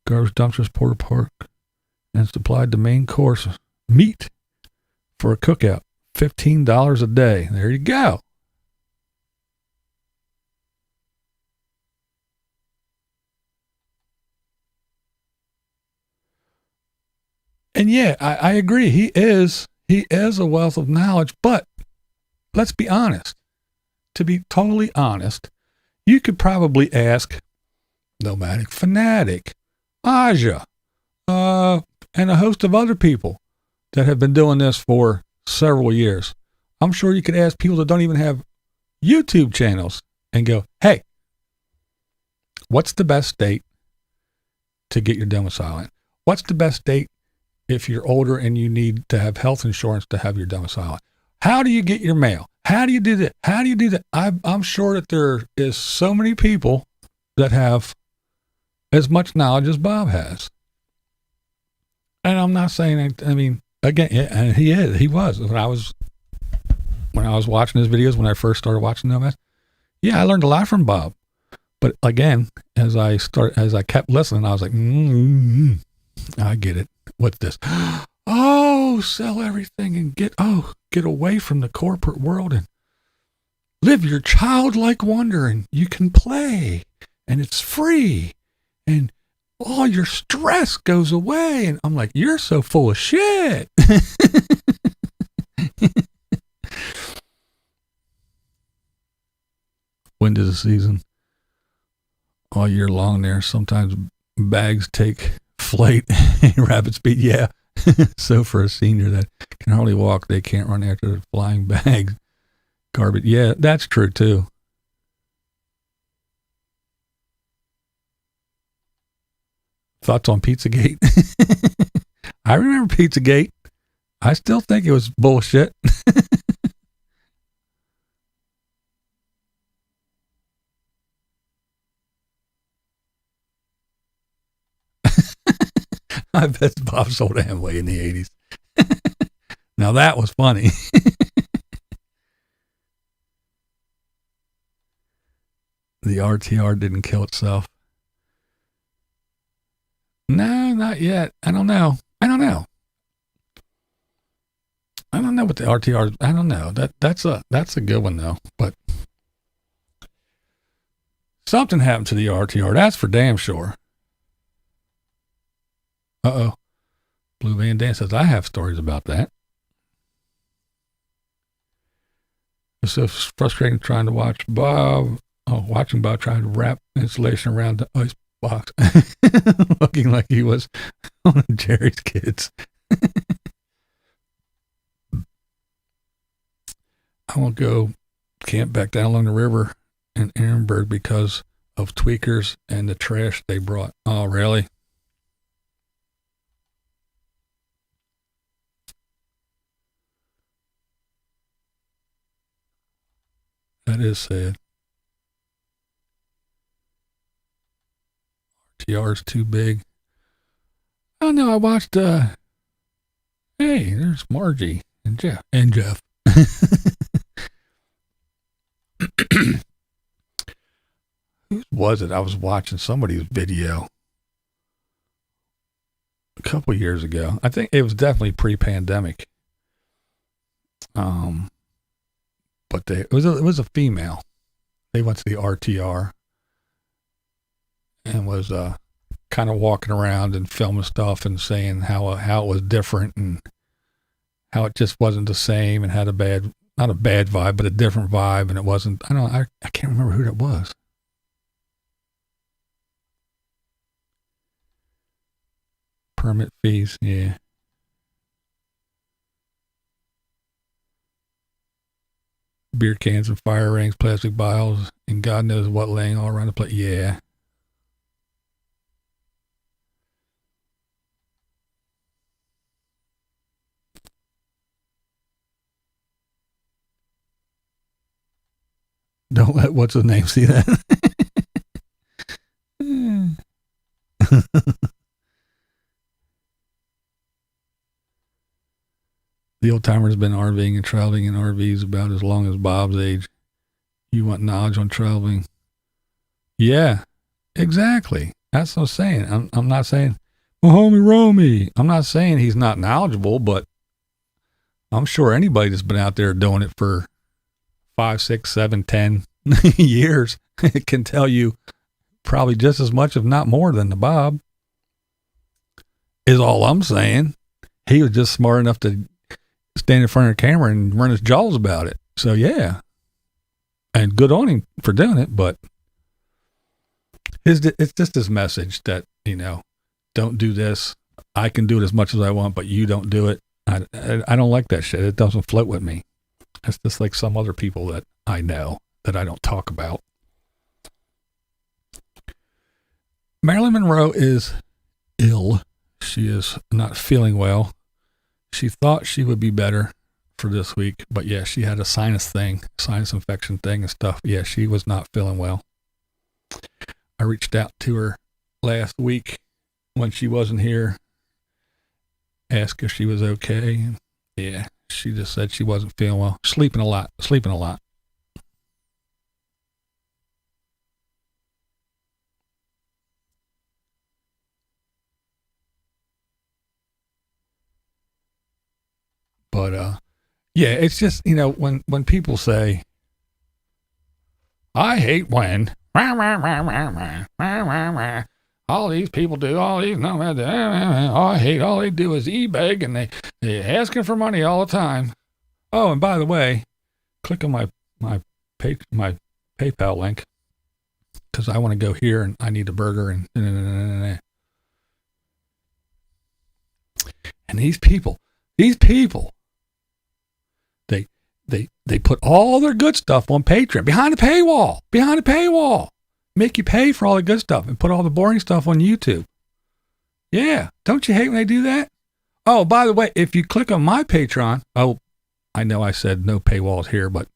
Garbage dumpsters, porta park, and supplied the main course meat for a cookout. $15 a day. There you go. And yeah, I agree. He is a wealth of knowledge, but let's be honest. To be totally honest, you could probably ask Nomadic Fanatic, Aja, and a host of other people that have been doing this for several years. I'm sure you could ask people that don't even have YouTube channels and go, hey, What's the best state to get your domicile in? What's the best state if you're older and you need to have health insurance to have your domicile in? How do you get your mail? How do you do that? How do you do that? I'm sure that there is so many people that have as much knowledge as Bob has. And I'm not saying, I mean, again, and he was. When I was watching his videos, when I first started watching them, I learned a lot from Bob. But again, as I kept listening, I was like, I get it. What's this? Oh, sell everything and get away from the corporate world and live your childlike wonder, and you can play and it's free and all your stress goes away. And I'm like, you're so full of shit. Wind is the season all year long there. Sometimes bags take flight rapid speed. Yeah. So for a senior that can hardly walk, they can't run after the flying bags. Garbage. Yeah, that's true too. Thoughts on Pizzagate? I remember Pizzagate. I still think it was bullshit. I bet Bob sold Amway in the 80s. Now that was funny. The RTR didn't kill itself. No, not yet. I don't know what the RTR is. I don't know. That's a good one though. But something happened to the RTR. That's for damn sure. Uh-oh. Blue Van Dam says, I have stories about that. It's so frustrating trying to watch Bob. Watching Bob trying to wrap insulation around the ice box. Looking like he was one of Jerry's kids. I won't go camp back down along the river in Ehrenberg because of tweakers and the trash they brought. Oh, really? That is sad. RTR's too big. Oh no, I watched hey, there's Margie and Jeff. Who was it? I was watching somebody's video a couple years ago. I think it was definitely pre-pandemic. But it was a female. They went to the RTR and was kind of walking around and filming stuff and saying how it was different and how it just wasn't the same and had not a bad vibe, but a different vibe. And it wasn't, I can't remember who that was. Permit fees. Yeah. Beer cans and fire rings, plastic bottles, and God knows what laying all around the place. Yeah. Don't let what's his name see that. The old timer's been RVing and traveling in RVs about as long as Bob's age. You want knowledge on traveling? Yeah, exactly. That's what I'm saying. I'm not saying, well, homie Romy. I'm not saying he's not knowledgeable, but I'm sure anybody that's been out there doing it for 5, 6, 7, 10 years can tell you probably just as much, if not more, than the Bob. Is all I'm saying. He was just smart enough to stand in front of the camera and run his jaws about it. So yeah, and good on him for doing it. But it's just this message that, don't do this. I can do it as much as I want, but you don't do it. I don't like that shit. It doesn't float with me. It's just like some other people that I know that I don't talk about. Marilyn Monroe is ill. She is not feeling well. She thought she would be better for this week, but yeah, she had a sinus infection thing and stuff. Yeah, she was not feeling well. I reached out to her last week when she wasn't here, asked if she was okay. Yeah, she just said she wasn't feeling well. Sleeping a lot. But, yeah, it's just, when people say, I hate when all these people do all these, I hate all they do is e-beg and they're asking for money all the time. Oh, and by the way, click on my PayPal link because I want to go here and I need a burger and these people, they put all their good stuff on Patreon behind a paywall, make you pay for all the good stuff and put all the boring stuff on YouTube. Yeah. Don't you hate when they do that? Oh, by the way, if you click on my Patreon, I know I said no paywalls here, but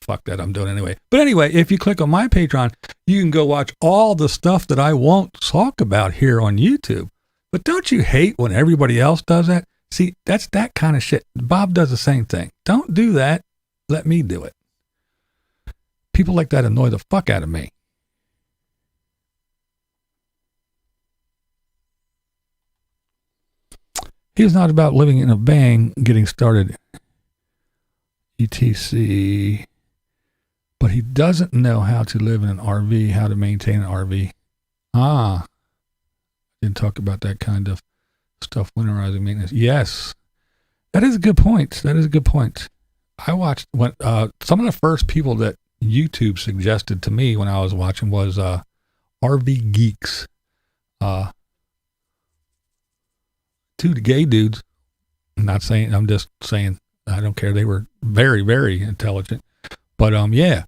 fuck that. I'm doing it anyway. But anyway, if you click on my Patreon, you can go watch all the stuff that I won't talk about here on YouTube. But don't you hate when everybody else does that? See, that's that kind of shit. Bob does the same thing. Don't do that. Let me do it. People like that annoy the fuck out of me. He's not about living in a van, getting started, etc. But he doesn't know how to live in an RV, how to maintain an RV. Didn't talk about that kind of stuff, winterizing maintenance. Yes, that is a good point. I watched when some of the first people that YouTube suggested to me when I was watching was RV Geeks. Two gay dudes. I'm just saying, I don't care. They were very, very intelligent. But yeah,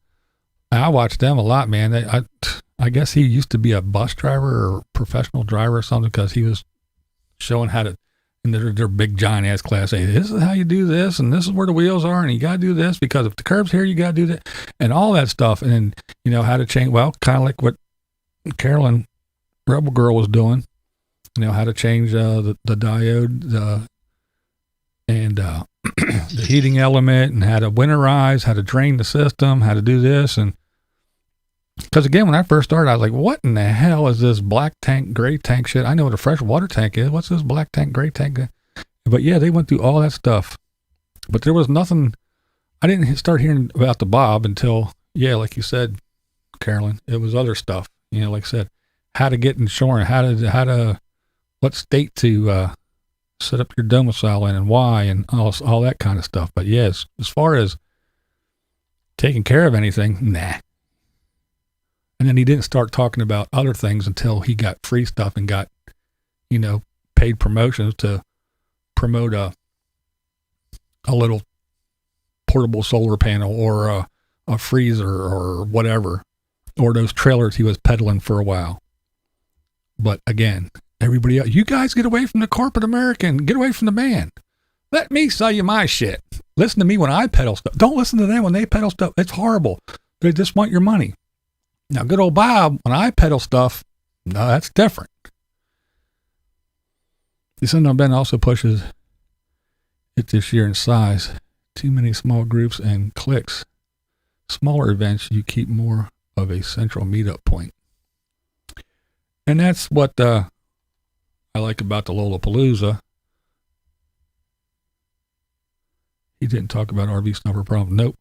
I watched them a lot, man. I guess he used to be a bus driver or professional driver or something because he was showing how to, and they're big giant ass class A. This is how you do this, and this is where the wheels are, and you got to do this because if the curb's here, you got to do that, and all that stuff. And then, how to change, well, kind of like what Carolyn Rebel Girl was doing, how to change the diode and the heating element, and how to winterize, how to drain the system, how to do this. And because again, when I first started, I was like, what in the hell is this black tank, gray tank shit? I know what a fresh water tank is. What's this black tank, gray tank? But yeah, they went through all that stuff. But there was nothing, I didn't start hearing about the Bob until, yeah, like you said, Carolyn, it was other stuff. Like I said, how to get insurance, how to what state to set up your domicile in and why, and all that kind of stuff. But yes, as far as taking care of anything, nah. And then he didn't start talking about other things until he got free stuff and got, paid promotions to promote a little portable solar panel or a freezer or whatever, or those trailers he was peddling for a while. But again, everybody else, you guys get away from the corporate American, get away from the man. Let me sell you my shit. Listen to me when I peddle stuff. Don't listen to them when they peddle stuff. It's horrible. They just want your money. Now, good old Bob, when I peddle stuff, no, that's different. The Sundown Ben also pushes it this year in size. Too many small groups and cliques. Smaller events, you keep more of a central meetup point. And that's what I like about the Lollapalooza. He didn't talk about RV snuffer problem. Nope.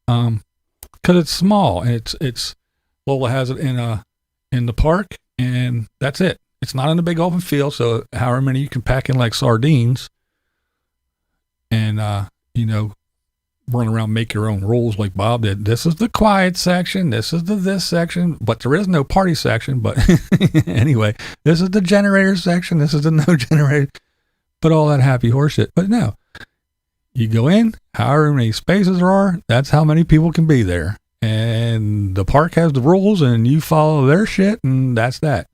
Because it's small and it's Lola has it in the park, and that's it. It's not in a big open field, so however many you can pack in like sardines, and run around, make your own rules like Bob did. This is the quiet section. This is this section, but there is no party section. But anyway, this is the generator section. This is the no generator. But all that happy horse shit. But no, you go in, however many spaces there are, that's how many people can be there. And the park has the rules and you follow their shit, and that's that.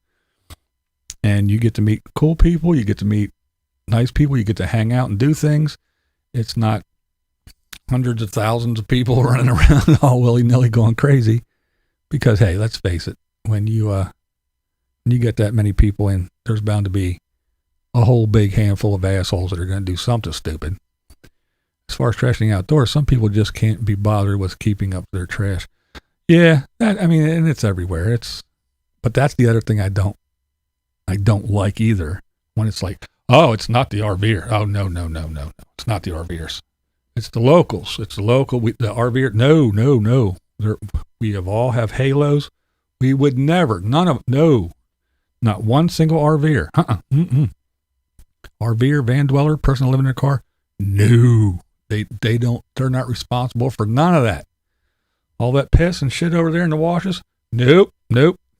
and you get to meet cool people, you get to meet nice people, you get to hang out and do things. It's not hundreds of thousands of people running around all willy-nilly going crazy, because hey, let's face it, when you get that many people in, there's bound to be a whole big handful of assholes that are going to do something stupid. As far as trashing outdoors, some people just can't be bothered with keeping up their trash. Yeah, and it's everywhere. But that's the other thing I don't like either. When it's like, oh, it's not the RVer. Oh, no. It's not the RVers. It's the locals. It's the local. The RVer. No. We all have halos. We would never, not one single RVer. RVer, van dweller, person living in a car. No, they're not responsible for none of that. All that piss and shit over there in the washes. Nope.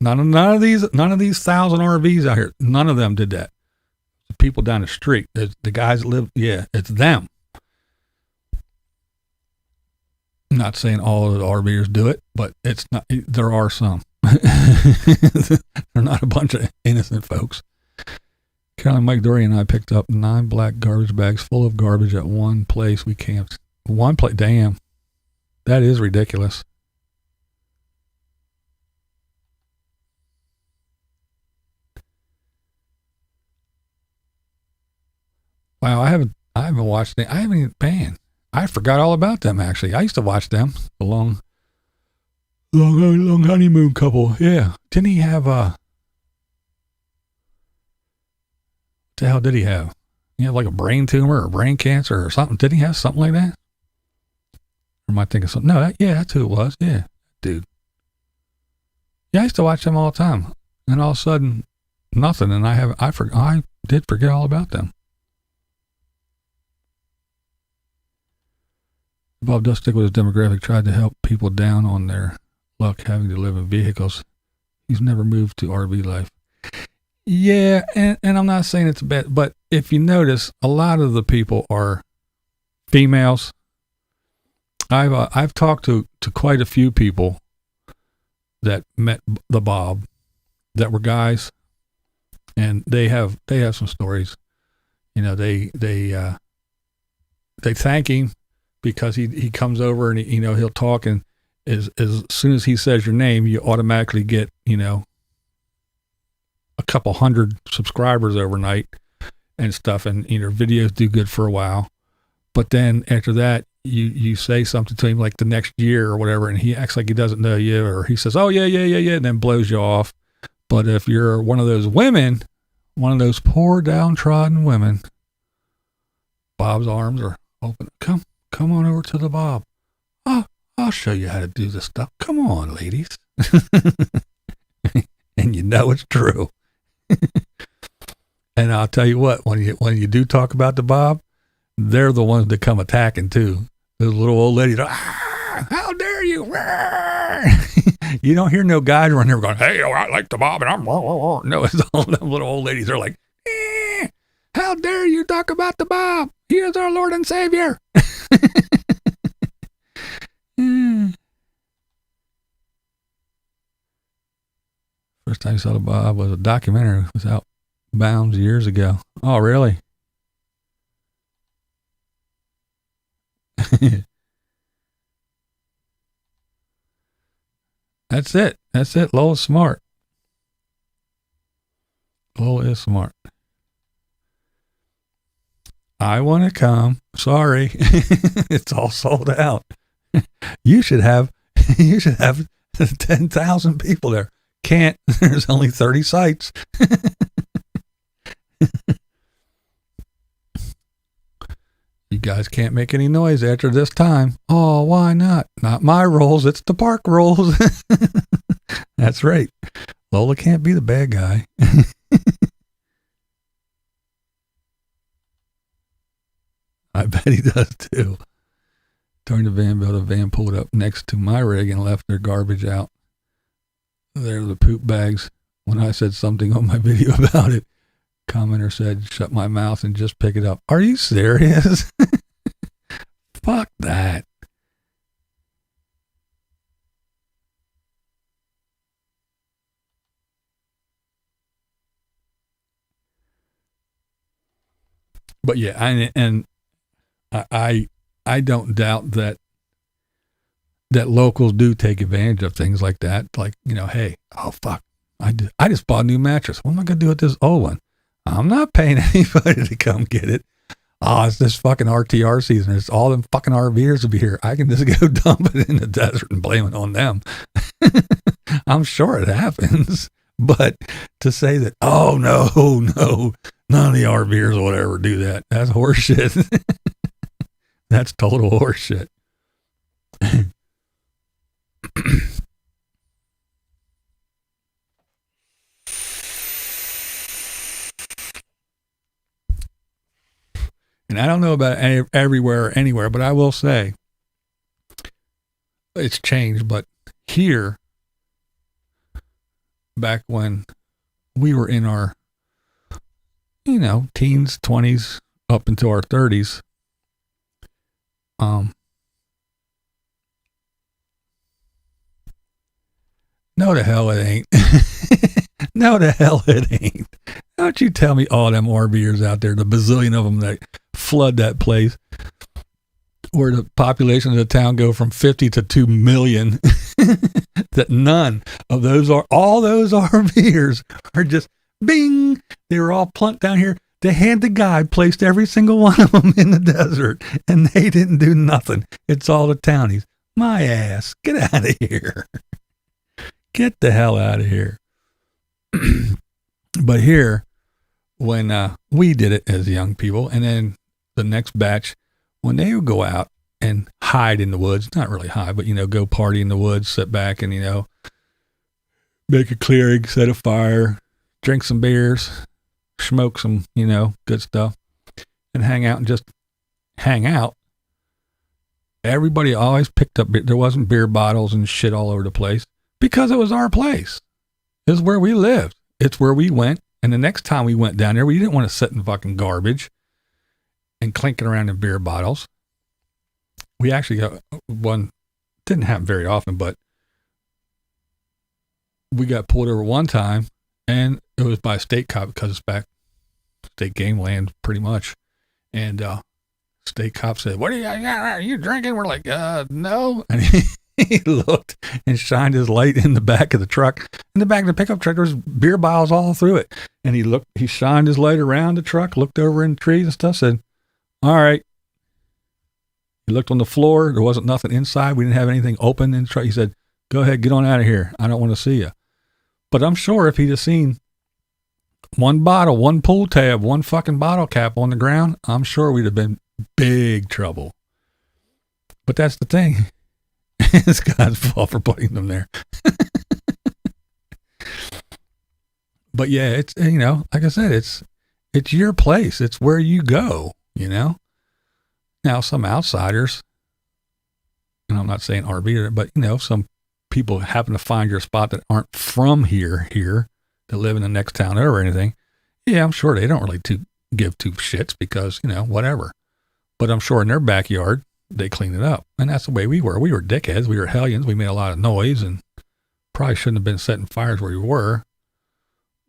None of these 1,000 RVs out here. None of them did that. The people down the street, the guys that live, it's them. I'm not saying all of the RVers do it, but it's not. There are some. They're not a bunch of innocent folks. Carolyn, Mike Dory and I picked up 9 black garbage bags full of garbage at one place we camped. One place, damn. That is ridiculous. Wow, I haven't watched them. I haven't even, man, I forgot all about them actually. I used to watch them. The long honeymoon couple. Yeah. Didn't he have what the hell did he have? He had like a brain tumor or brain cancer or something. Didn't he have something like that? Or am I thinking something? No, that's who it was. Yeah, dude. Yeah, I used to watch them all the time. And all of a sudden, nothing. And I did forget all about them. Bob Dustick with his demographic tried to help people down on their luck having to live in vehicles. He's never moved to RV life. Yeah, and I'm not saying it's bad, but if you notice, a lot of the people are females. I've talked to quite a few people that met the Bob that were guys, and they have some stories. You know, they thank him because he comes over and he'll talk, and as soon as he says your name, you automatically get a couple hundred subscribers overnight and stuff, and videos do good for a while, but then after that you say something to him like the next year or whatever, and he acts like he doesn't know you, or he says, oh yeah, and then blows you off. But if you're one of those women, one of those poor downtrodden women, Bob's arms are open. Come on over to the Bob. I'll show you how to do this stuff. Come on, ladies. And it's true. And I'll tell you what, when you do talk about the Bob, they're the ones that come attacking too. Those little old ladies, how dare you? You don't hear no guys running there going, hey, I like the Bob, and I'm no, it's all them little old ladies. They're like, how dare you talk about the Bob? He is our Lord and Savior. First time I saw the Bob was a documentary. It was out bounds years ago. Oh, really? That's it. Lola's smart. Lola is smart. I want to come. Sorry. It's all sold out. You should have 10,000 people there. Can't. There's only 30 sites. You guys can't make any noise after this time. Oh, why not? Not my rules. It's the park rules. That's right. Lola can't be the bad guy. I bet he does too. During the van build, a van pulled up next to my rig and left their garbage out. There were the poop bags. When I said something on my video about it, commenter said, shut my mouth and just pick it up. Are you serious? Fuck that. But yeah, I don't doubt that locals do take advantage of things like that. Like, hey, oh fuck, I just bought a new mattress. What am I gonna do with this old one? I'm not paying anybody to come get it. Oh, it's this fucking RTR season. It's all them fucking RVers will be here. I can just go dump it in the desert and blame it on them. I'm sure it happens. But to say that, oh, no, none of the RVers or whatever do that. That's horseshit. That's total horseshit. And I don't know about everywhere or anywhere, but I will say it's changed. But here, back when we were in our, teens, 20s, up into our 30s, no, the hell it ain't. No, the hell it ain't. Don't you tell me all them RVers out there, the bazillion of them that flood that place, where the population of the town go from 50 to 2 million, that none of those all those RVers are just bing. They were all plunked down here. The hand guide placed every single one of them in the desert, and they didn't do nothing. It's all the townies. My ass, get out of here. Get the hell out of here. But here, when we did it as young people, and then the next batch, when they would go out and hide in the woods, not really hide, but, go party in the woods, sit back and, make a clearing, set a fire, drink some beers, smoke some, good stuff, and hang out and just hang out. Everybody always picked up, there wasn't beer bottles and shit all over the place because it was our place. It was where we lived. It's where we went. And the next time we went down there, we didn't want to sit in fucking garbage and clinking around in beer bottles. We actually got one, didn't happen very often, but we got pulled over one time, and it was by a state cop because it's back state game land pretty much. And state cop said, "What are you drinking?" We're like, no. And he looked and shined his light in the back of the truck. In the back of the pickup truck, there was beer bottles all through it. And he shined his light around the truck, looked over in the trees and stuff, said, "All right." He looked on the floor. There wasn't nothing inside. We didn't have anything open in the truck. He said, "Go ahead, get on out of here. I don't want to see you." But I'm sure if he'd have seen one bottle, one pull tab, one fucking bottle cap on the ground, I'm sure we'd have been big trouble. But that's the thing. It's God's fault for putting them there. But yeah, it's, like I said, it's your place. It's where you go, Now, some outsiders, and I'm not saying RB, but, some people happen to find your spot that aren't from here, that live in the next town over or anything. Yeah, I'm sure they don't really give two shits because, whatever. But I'm sure in their backyard, they clean it up. And that's the way we were. We were dickheads. We were hellions. We made a lot of noise and probably shouldn't have been setting fires where we were.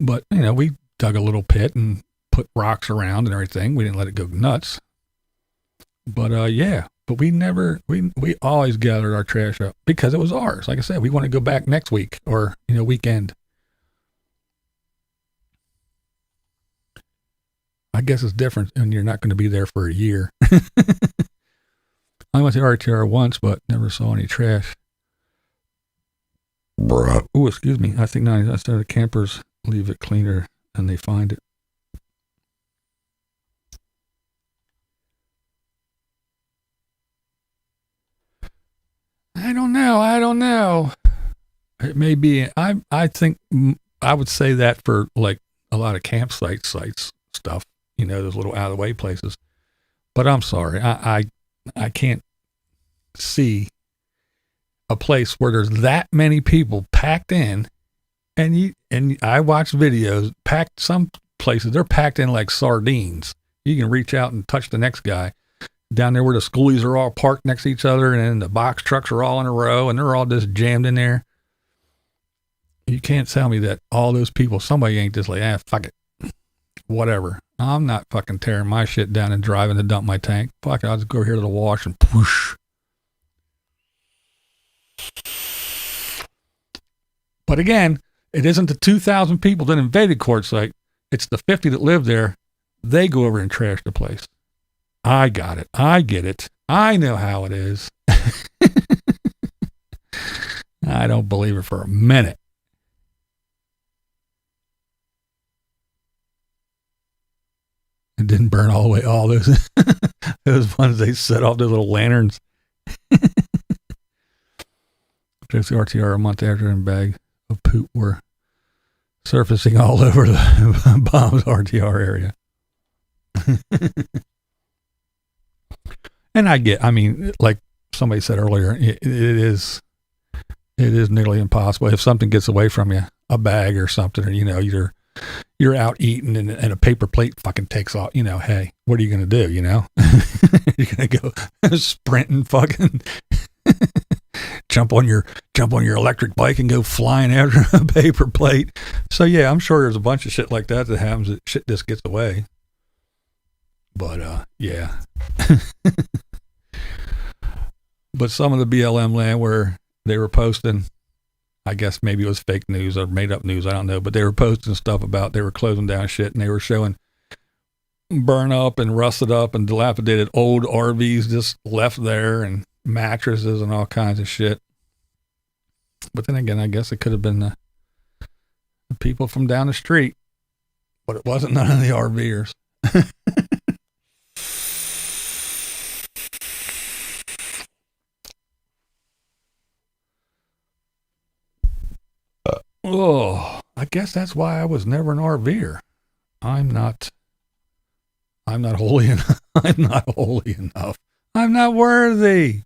But, we dug a little pit and put rocks around and everything. We didn't let it go nuts. But, but we always gathered our trash up because it was ours. Like I said, we want to go back next week or, weekend. I guess it's different when you're not going to be there for a year. I went to RTR once, but never saw any trash. Oh, excuse me. I think I started campers leave it cleaner than they find it. I don't know. It may be. I think I would say that for like a lot of campsite sites stuff. Those little out of the way places. But I'm sorry, I can't see a place where there's that many people packed in, and I watch videos packed. Some places they're packed in like sardines. You can reach out and touch the next guy. Down there where the schoolies are all parked next to each other, and then the box trucks are all in a row, and they're all just jammed in there. You can't tell me that all those people, somebody ain't just like, fuck it. whatever. I'm not fucking tearing my shit down and driving to dump my tank. Fuck it, I'll just go here to the wash and whoosh. But again, it isn't the 2,000 people that invaded Quartzsite. It's the 50 that live there. They go over and trash the place. I got it. I get it. I know how it is. I don't believe it for a minute. It didn't burn all the way. All those those ones they set off, those little lanterns. Just the RTR a month after, and bag of poop were surfacing all over the bomb's RTR area. And I mean, like somebody said earlier, it is nearly impossible. If something gets away from you, a bag or something, or, you're out eating and a paper plate fucking takes off, hey, what are you going to do? You're going to go sprinting, fucking jump on your electric bike and go flying after a paper plate. So yeah, I'm sure there's a bunch of shit like that happens, that shit just gets away. But yeah. But some of the BLM land where they were posting, I guess maybe it was fake news or made up news, I don't know, but they were posting stuff about they were closing down shit, and they were showing burn up and rusted up and dilapidated old RVs just left there, and mattresses and all kinds of shit. But then again, I guess it could have been the people from down the street, but it wasn't none of the RVers. Oh, I guess that's why I was never an RVer. I'm not holy enough. I'm not holy enough. I'm not worthy.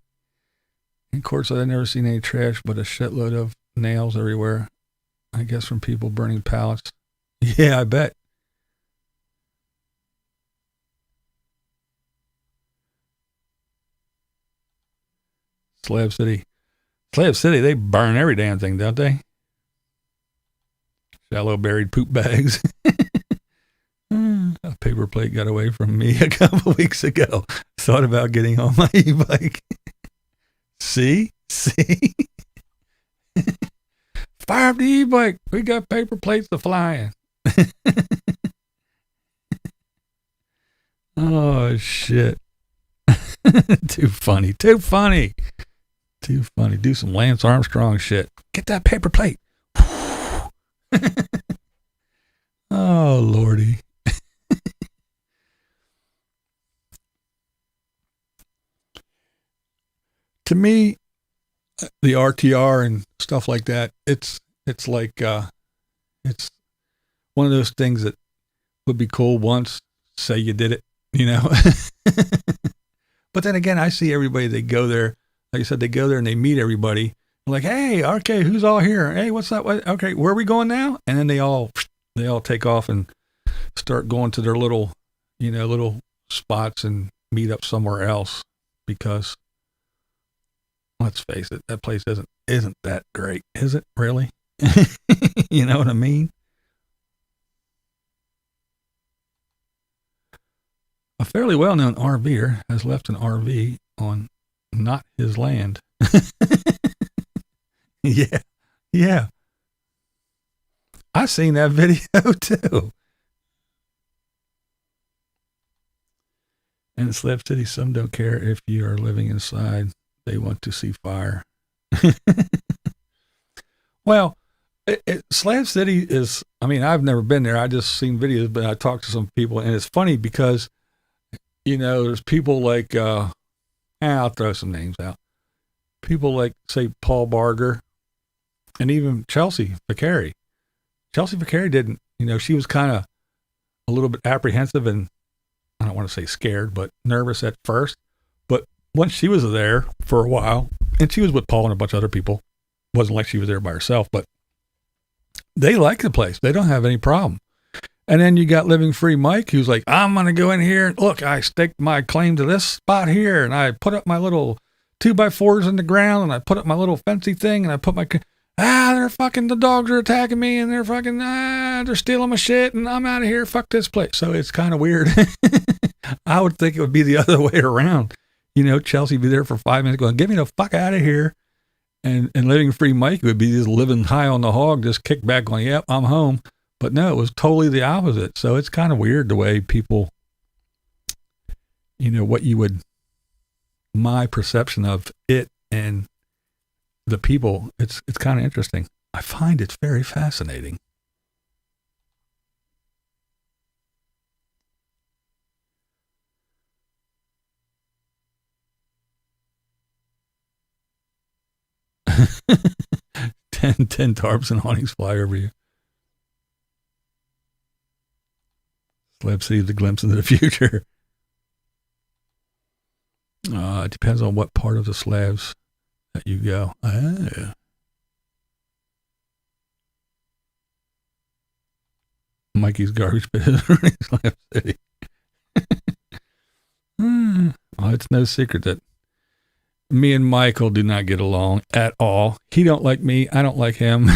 And of course, I've never seen any trash but a shitload of nails everywhere. I guess from people burning pallets. Yeah, I bet. Slab City, they burn every damn thing, don't they? Shallow buried poop bags. A paper plate got away from me a couple weeks ago. Thought about getting on my e-bike. See? Fire up the e-bike. We got paper plates to flying. Oh, shit. Too funny. Do some Lance Armstrong shit. Get that paper plate. Oh, Lordy. To me, the RTR and stuff like that, it's like it's one of those things that would be cool once, say you did it, But then again, I see everybody, they go there, like I said, they go there and they meet everybody. Like, hey, okay, who's all here? Hey, what's that? Okay, where are we going now? And then they all take off and start going to their little spots and meet up somewhere else, because let's face it, that place isn't that great, is it really? You know what I mean? A fairly well-known RVer has left an RV on not his land. Yeah. I seen that video too. In Slab City, some don't care if you are living inside. They want to see fire. Well, Slab City is, I've never been there. I just seen videos, but I talked to some people, and it's funny because, there's people like, I'll throw some names out. People like, say, Paul Barger, and even Chelsea Vicari. Chelsea Vicari didn't, she was kind of a little bit apprehensive and, I don't want to say scared, but nervous at first. But once she was there for a while, and she was with Paul and a bunch of other people, wasn't like she was there by herself, but they like the place. They don't have any problem. And then you got Living Free Mike, who's like, I'm going to go in here. And look, I staked my claim to this spot here, and I put up my little 2x4s in the ground, and I put up my little fancy thing, and I put my, they're the dogs are attacking me and they're fucking, they're stealing my shit and I'm out of here. Fuck this place. So it's kind of weird. I would think it would be the other way around. You know, Chelsea be there for 5 minutes going, get me the fuck out of here. And Living Free Mike would be just living high on the hog, just kick back going, yep, I'm home. But no, it was totally the opposite. So it's kind of weird the way people, you know, my perception of it and the people, it's kind of interesting. I find it's very fascinating. Ten tarps and awnings fly over you. Slab sees a glimpse into the future. It depends on what part of the slabs that you go. Mikey's garbage pit is Slab City. Well, it's no secret that me and Michael do not get along at all. He don't like me. I don't like him.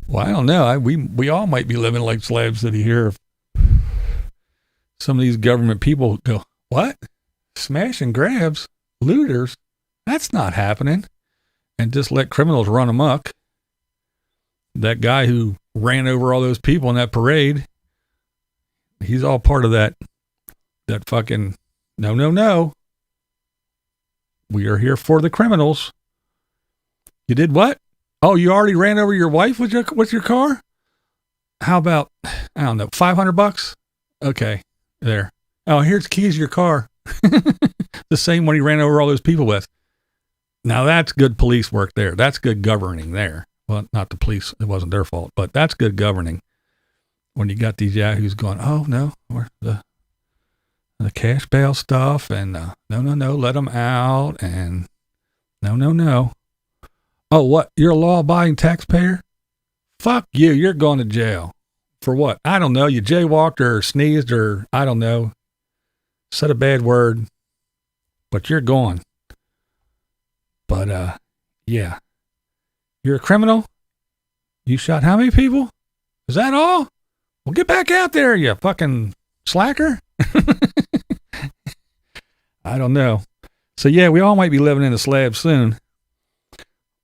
Well, I don't know. We all might be living like Slab City here. Some of these government people go, what? Smash and grabs? Looters? That's not happening. And just let criminals run amok. That guy who ran over all those people in that parade, he's all part of that fucking, no. We are here for the criminals. You did what? Oh, you already ran over your wife with your car? How about, I don't know, $500? Okay, there. Oh, here's the keys to your car. The same one he ran over all those people with. Now that's good police work there. That's good governing there. Well, not the police. It wasn't their fault, but that's good governing. When you got these yahoos going, oh no, or the cash bail stuff, and no, let them out, and no. Oh, what? You're a law-abiding taxpayer? Fuck you. You're going to jail. For what? I don't know. You jaywalked or sneezed or, I don't know, said a bad word, but you're gone. But, yeah. You're a criminal? You shot how many people? Is that all? Well, get back out there, you fucking slacker. I don't know. So, yeah, we all might be living in a slab soon.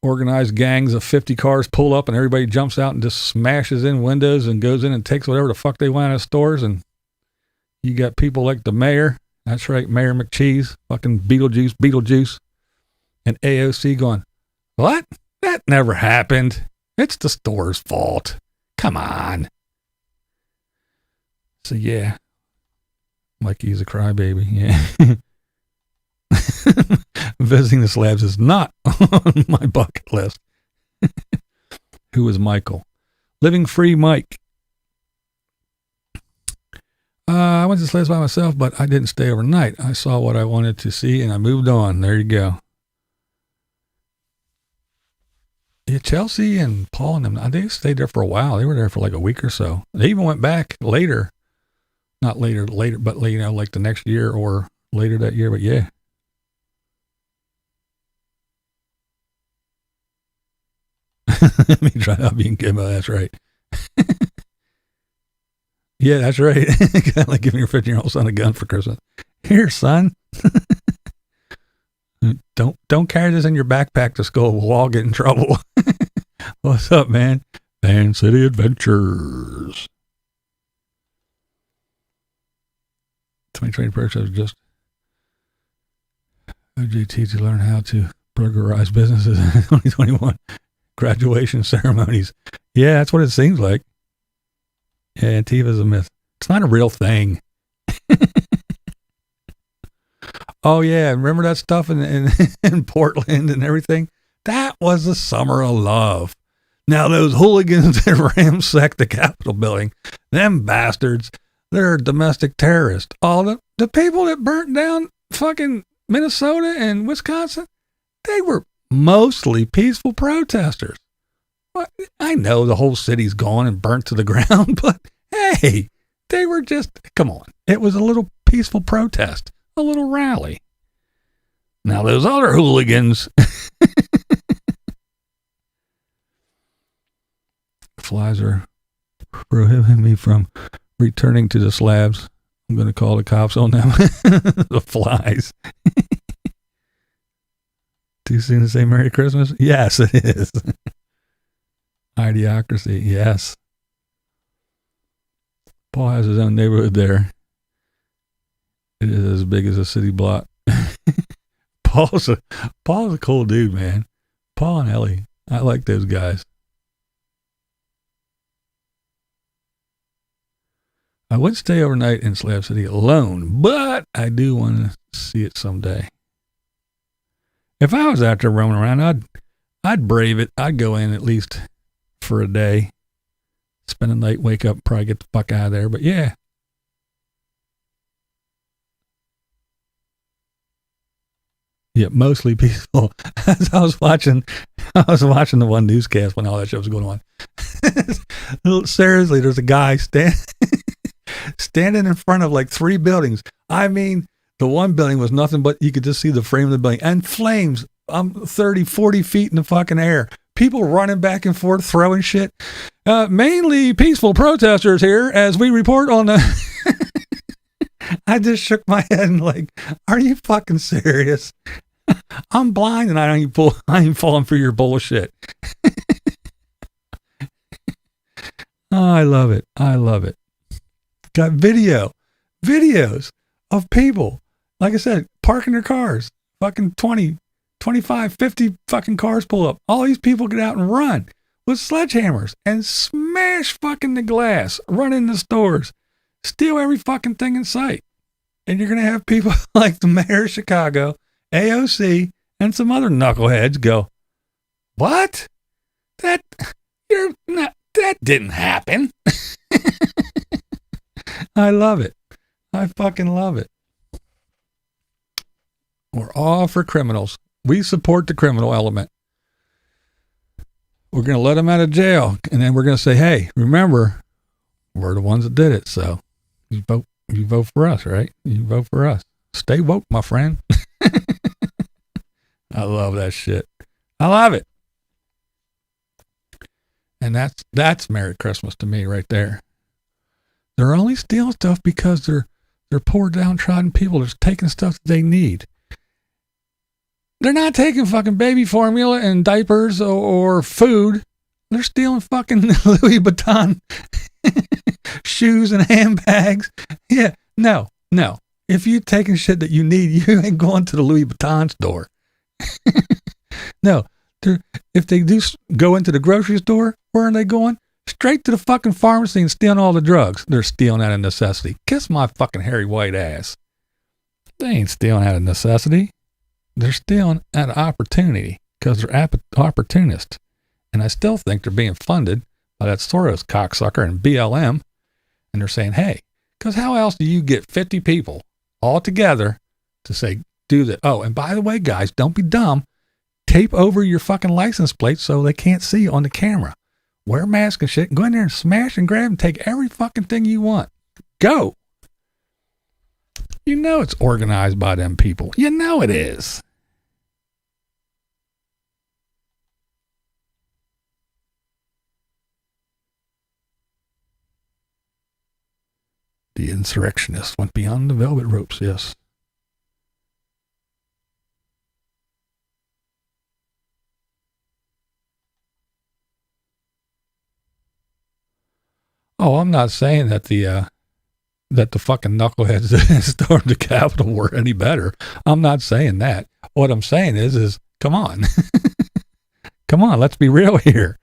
Organized gangs of 50 cars pull up and everybody jumps out and just smashes in windows and goes in and takes whatever the fuck they want out of stores. And you got people like the mayor. That's right, Mayor McCheese, fucking Beetlejuice, and AOC going, what? That never happened. It's the store's fault. Come on. So, yeah. Mikey's a crybaby. Yeah. Visiting the slabs is not on my bucket list. Who is Michael? Living Free Mike. I went to the slabs by myself, but I didn't stay overnight. I saw what I wanted to see and I moved on. There you go. Yeah, Chelsea and Paul and them, they stayed there for a while. They were there for like a week or so. They even went back later. Not later, but you know, like the next year or later that year. But yeah. Let me try out being Gimbo. That's right. Yeah, that's right. Kind of like giving your 15-year-old son a gun for Christmas. Here, son. Don't carry this in your backpack to school. We'll all get in trouble. What's up, man? Fan City Adventures. 2020 purchase of just OJT to learn how to burglarize businesses in 2021. Graduation ceremonies. Yeah, that's what it seems like. Yeah, Antifa's a myth. It's not a real thing. Oh, yeah. Remember that stuff in Portland and everything? That was the summer of love. Now, those hooligans that ransacked the Capitol building, them bastards, they're domestic terrorists. All the people that burnt down fucking Minnesota and Wisconsin, they were mostly peaceful protesters. I know the whole city's gone and burnt to the ground, but hey, They were just, come on. It was a little peaceful protest, a little rally. Now those other hooligans. Flies are prohibiting me from returning to the slabs. I'm going to call the cops on them. The flies. Too soon to say Merry Christmas? Yes, it is. Idiocracy, yes. Paul has his own neighborhood there. It is as big as a city block. Paul's a cool dude, man. Paul and Ellie. I like those guys. I would stay overnight in Slab City alone, but I do want to see it someday. If I was out there roaming around, I'd brave it. I'd go in at least for a day, spend a night, wake up, probably get the fuck out of there. But yeah. Yeah, mostly peaceful. As I was watching the one newscast when all that shit was going on. Seriously, there's a guy standing in front of like 3 buildings. I mean, the one building was nothing but you could just see the frame of the building and flames 30, 40 feet in the fucking air. People running back and forth, throwing shit. Mainly peaceful protesters here as we report on the... I just shook my head and like, are you fucking serious? I'm blind and I ain't falling for your bullshit. Oh, I love it. I love it. Got videos of people, like I said, parking their cars. Fucking 20, 25, 50 fucking cars pull up. All these people get out and run with sledgehammers and smash fucking the glass, run into stores, steal every fucking thing in sight. And you're going to have people like the mayor of Chicago, AOC, and some other knuckleheads go, what? That didn't happen. I love it. I fucking love it. We're all for criminals. We support the criminal element. We're going to let them out of jail. And then we're going to say, hey, remember, we're the ones that did it. So you vote for us, right? You vote for us. Stay woke, my friend. I love that shit. I love it. And that's Merry Christmas to me right there. They're only stealing stuff because they're poor downtrodden people. They're taking stuff that they need. They're not taking fucking baby formula and diapers or food. They're stealing fucking Louis Vuitton shoes and handbags. Yeah, no. If you're taking shit that you need, you ain't going to the Louis Vuitton store. No, if they do go into the grocery store, where are they going? Straight to the fucking pharmacy and stealing all the drugs. They're stealing out of necessity. Kiss my fucking hairy white ass. They ain't stealing out of necessity. They're stealing out of opportunity because they're opportunists. And I still think they're being funded by that Soros cocksucker and BLM. And they're saying, hey, because how else do you get 50 people all together to say, do that? Oh, and by the way, guys, don't be dumb. Tape over your fucking license plate so they can't see you on the camera. Wear a mask and shit and go in there and smash and grab and take every fucking thing you want. Go. You know it's organized by them people. You know it is. The insurrectionists went beyond the velvet ropes, yes. Oh, I'm not saying that the fucking knuckleheads that stormed the Capitol were any better. I'm not saying that. What I'm saying is come on. Come on, let's be real here.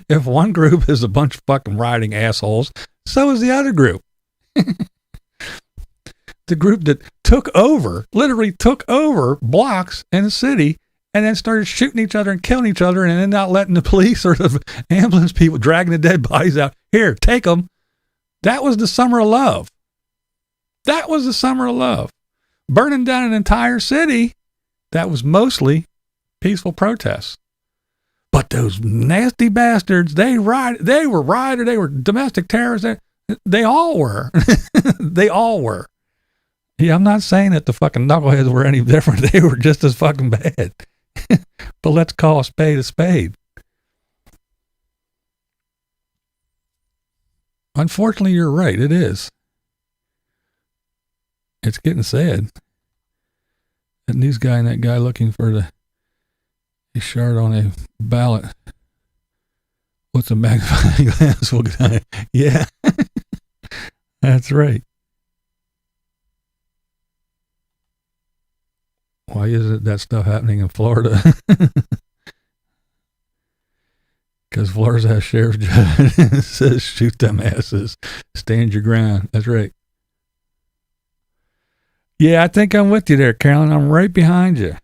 If one group is a bunch of fucking rioting assholes, so is the other group. The group that literally took over blocks in the city and then started shooting each other and killing each other and then not letting the police or the ambulance people dragging the dead bodies out. Here, take them. That was the summer of love. That was the summer of love. Burning down an entire city, that was mostly peaceful protests. But those nasty bastards, they were domestic terrorists. They all were. They all were. Yeah, I'm not saying that the fucking knuckleheads were any different. They were just as fucking bad. But let's call a spade a spade. Unfortunately, you're right. It is. It's getting sad. That news guy and that guy looking for the shard on a ballot. What's a magnifying glass? Yeah. That's right. Why isn't that stuff happening in Florida? Because Florida has sheriff's judge says shoot them asses. Stand your ground. That's right. Yeah, I think I'm with you there, Carolyn. I'm right behind you.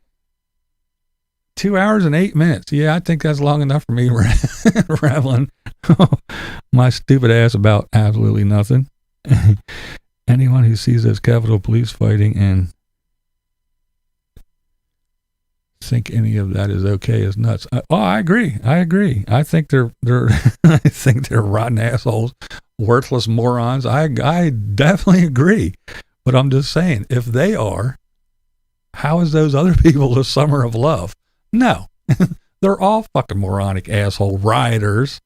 2 hours and 8 minutes. Yeah, I think that's long enough for me rambling my stupid ass about absolutely nothing. Anyone who sees those Capitol Police fighting and think any of that is okay is nuts. I agree. I think they're I think they're rotten assholes, worthless morons. I definitely agree. But I'm just saying, if they are, how is those other people the summer of love? No. They're all fucking moronic asshole rioters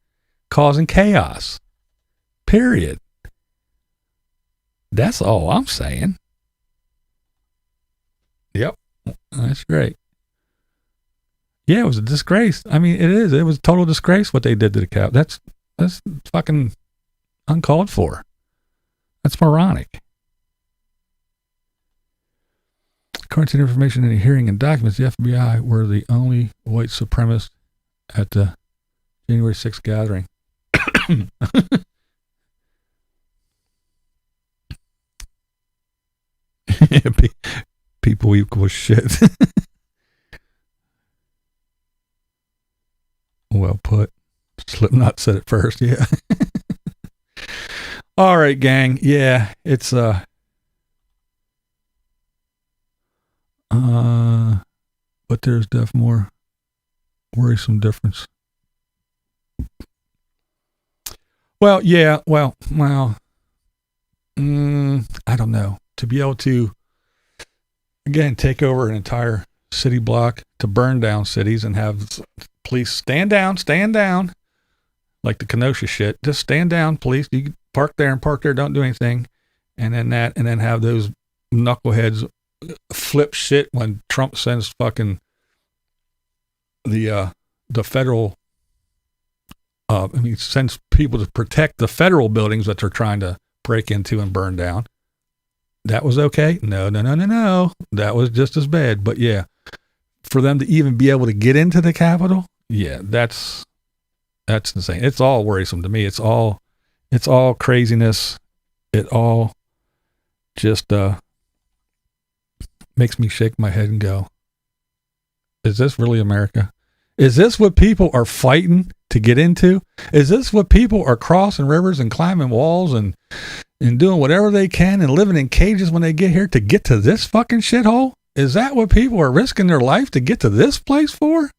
causing chaos. Period. That's all I'm saying. Yep. That's great. Yeah, it was a disgrace. I mean, it is. It was a total disgrace what they did to the cow. That's fucking uncalled for. That's moronic. According to the information in the hearing and documents, the FBI were the only white supremacists at the January 6th gathering. People equal shit. Well put. Slipknot said it first, yeah. All right, gang. Yeah, it's but there's definitely more worrisome difference. Well, yeah, well, I don't know. To be able to, again, take over an entire city block, to burn down cities and have police stand down, like the Kenosha shit. Just stand down, police. You can park there, don't do anything. And then have those knuckleheads flip shit when Trump sends fucking the federal, sends people to protect the federal buildings that they're trying to break into and burn down. That was okay? No. That was just as bad. But yeah, for them to even be able to get into the Capitol, yeah, that's insane. It's all worrisome to me. It's all craziness. It all just makes me shake my head and go, is this really America? Is this what people are fighting to get into? Is this what people are crossing rivers and climbing walls and doing whatever they can and living in cages when they get here to get to this fucking shithole? Is that what people are risking their life to get to this place for?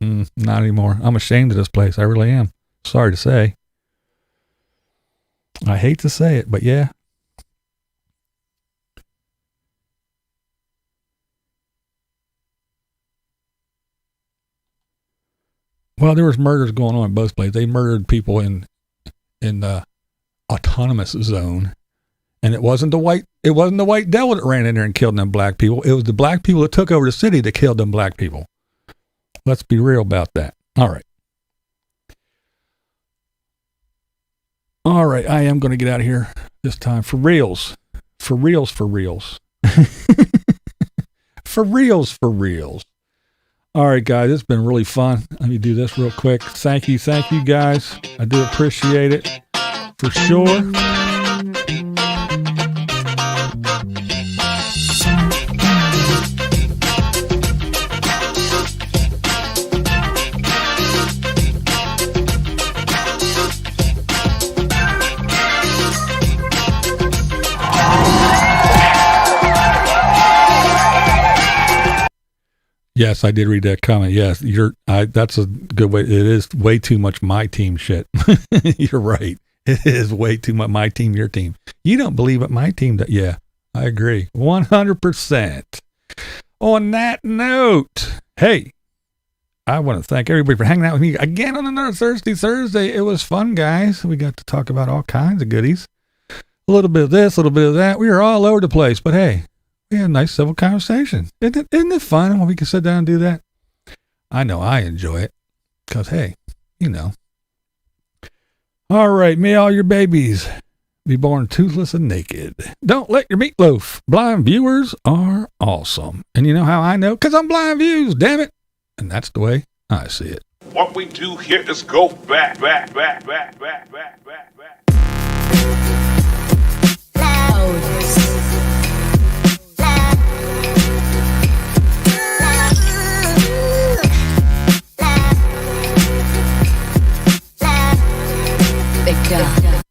Not anymore. I'm ashamed of this place. I really am. Sorry to say. I hate to say it, but yeah. Well, there was murders going on in both places. They murdered people in the autonomous zone, and it wasn't the white devil that ran in there and killed them black people. It was the black people that took over the city that killed them black people. Let's be real about that. All right. I am going to get out of here this time for reals. For reals. For reals. All right, guys, it's been really fun. Let me do this real quick. Thank you, guys. I do appreciate it for sure. Yes, I did read that comment. Yes, that's a good way. It is way too much my team shit. You're right. It is way too much. My team, your team. You don't believe what my team does. Yeah, I agree. 100%. On that note, hey, I want to thank everybody for hanging out with me again on another Thursday. It was fun, guys. We got to talk about all kinds of goodies. A little bit of this, a little bit of that. We were all over the place, but hey, we had a nice civil conversation. Isn't it fun when we can sit down and do that? I know I enjoy it because, hey, you know. All right, may all your babies be born toothless and naked. Don't let your meatloaf. Blind viewers are awesome. And you know how I know? Because I'm Blind Views, damn it. And that's the way I see it. What we do here is go back. Big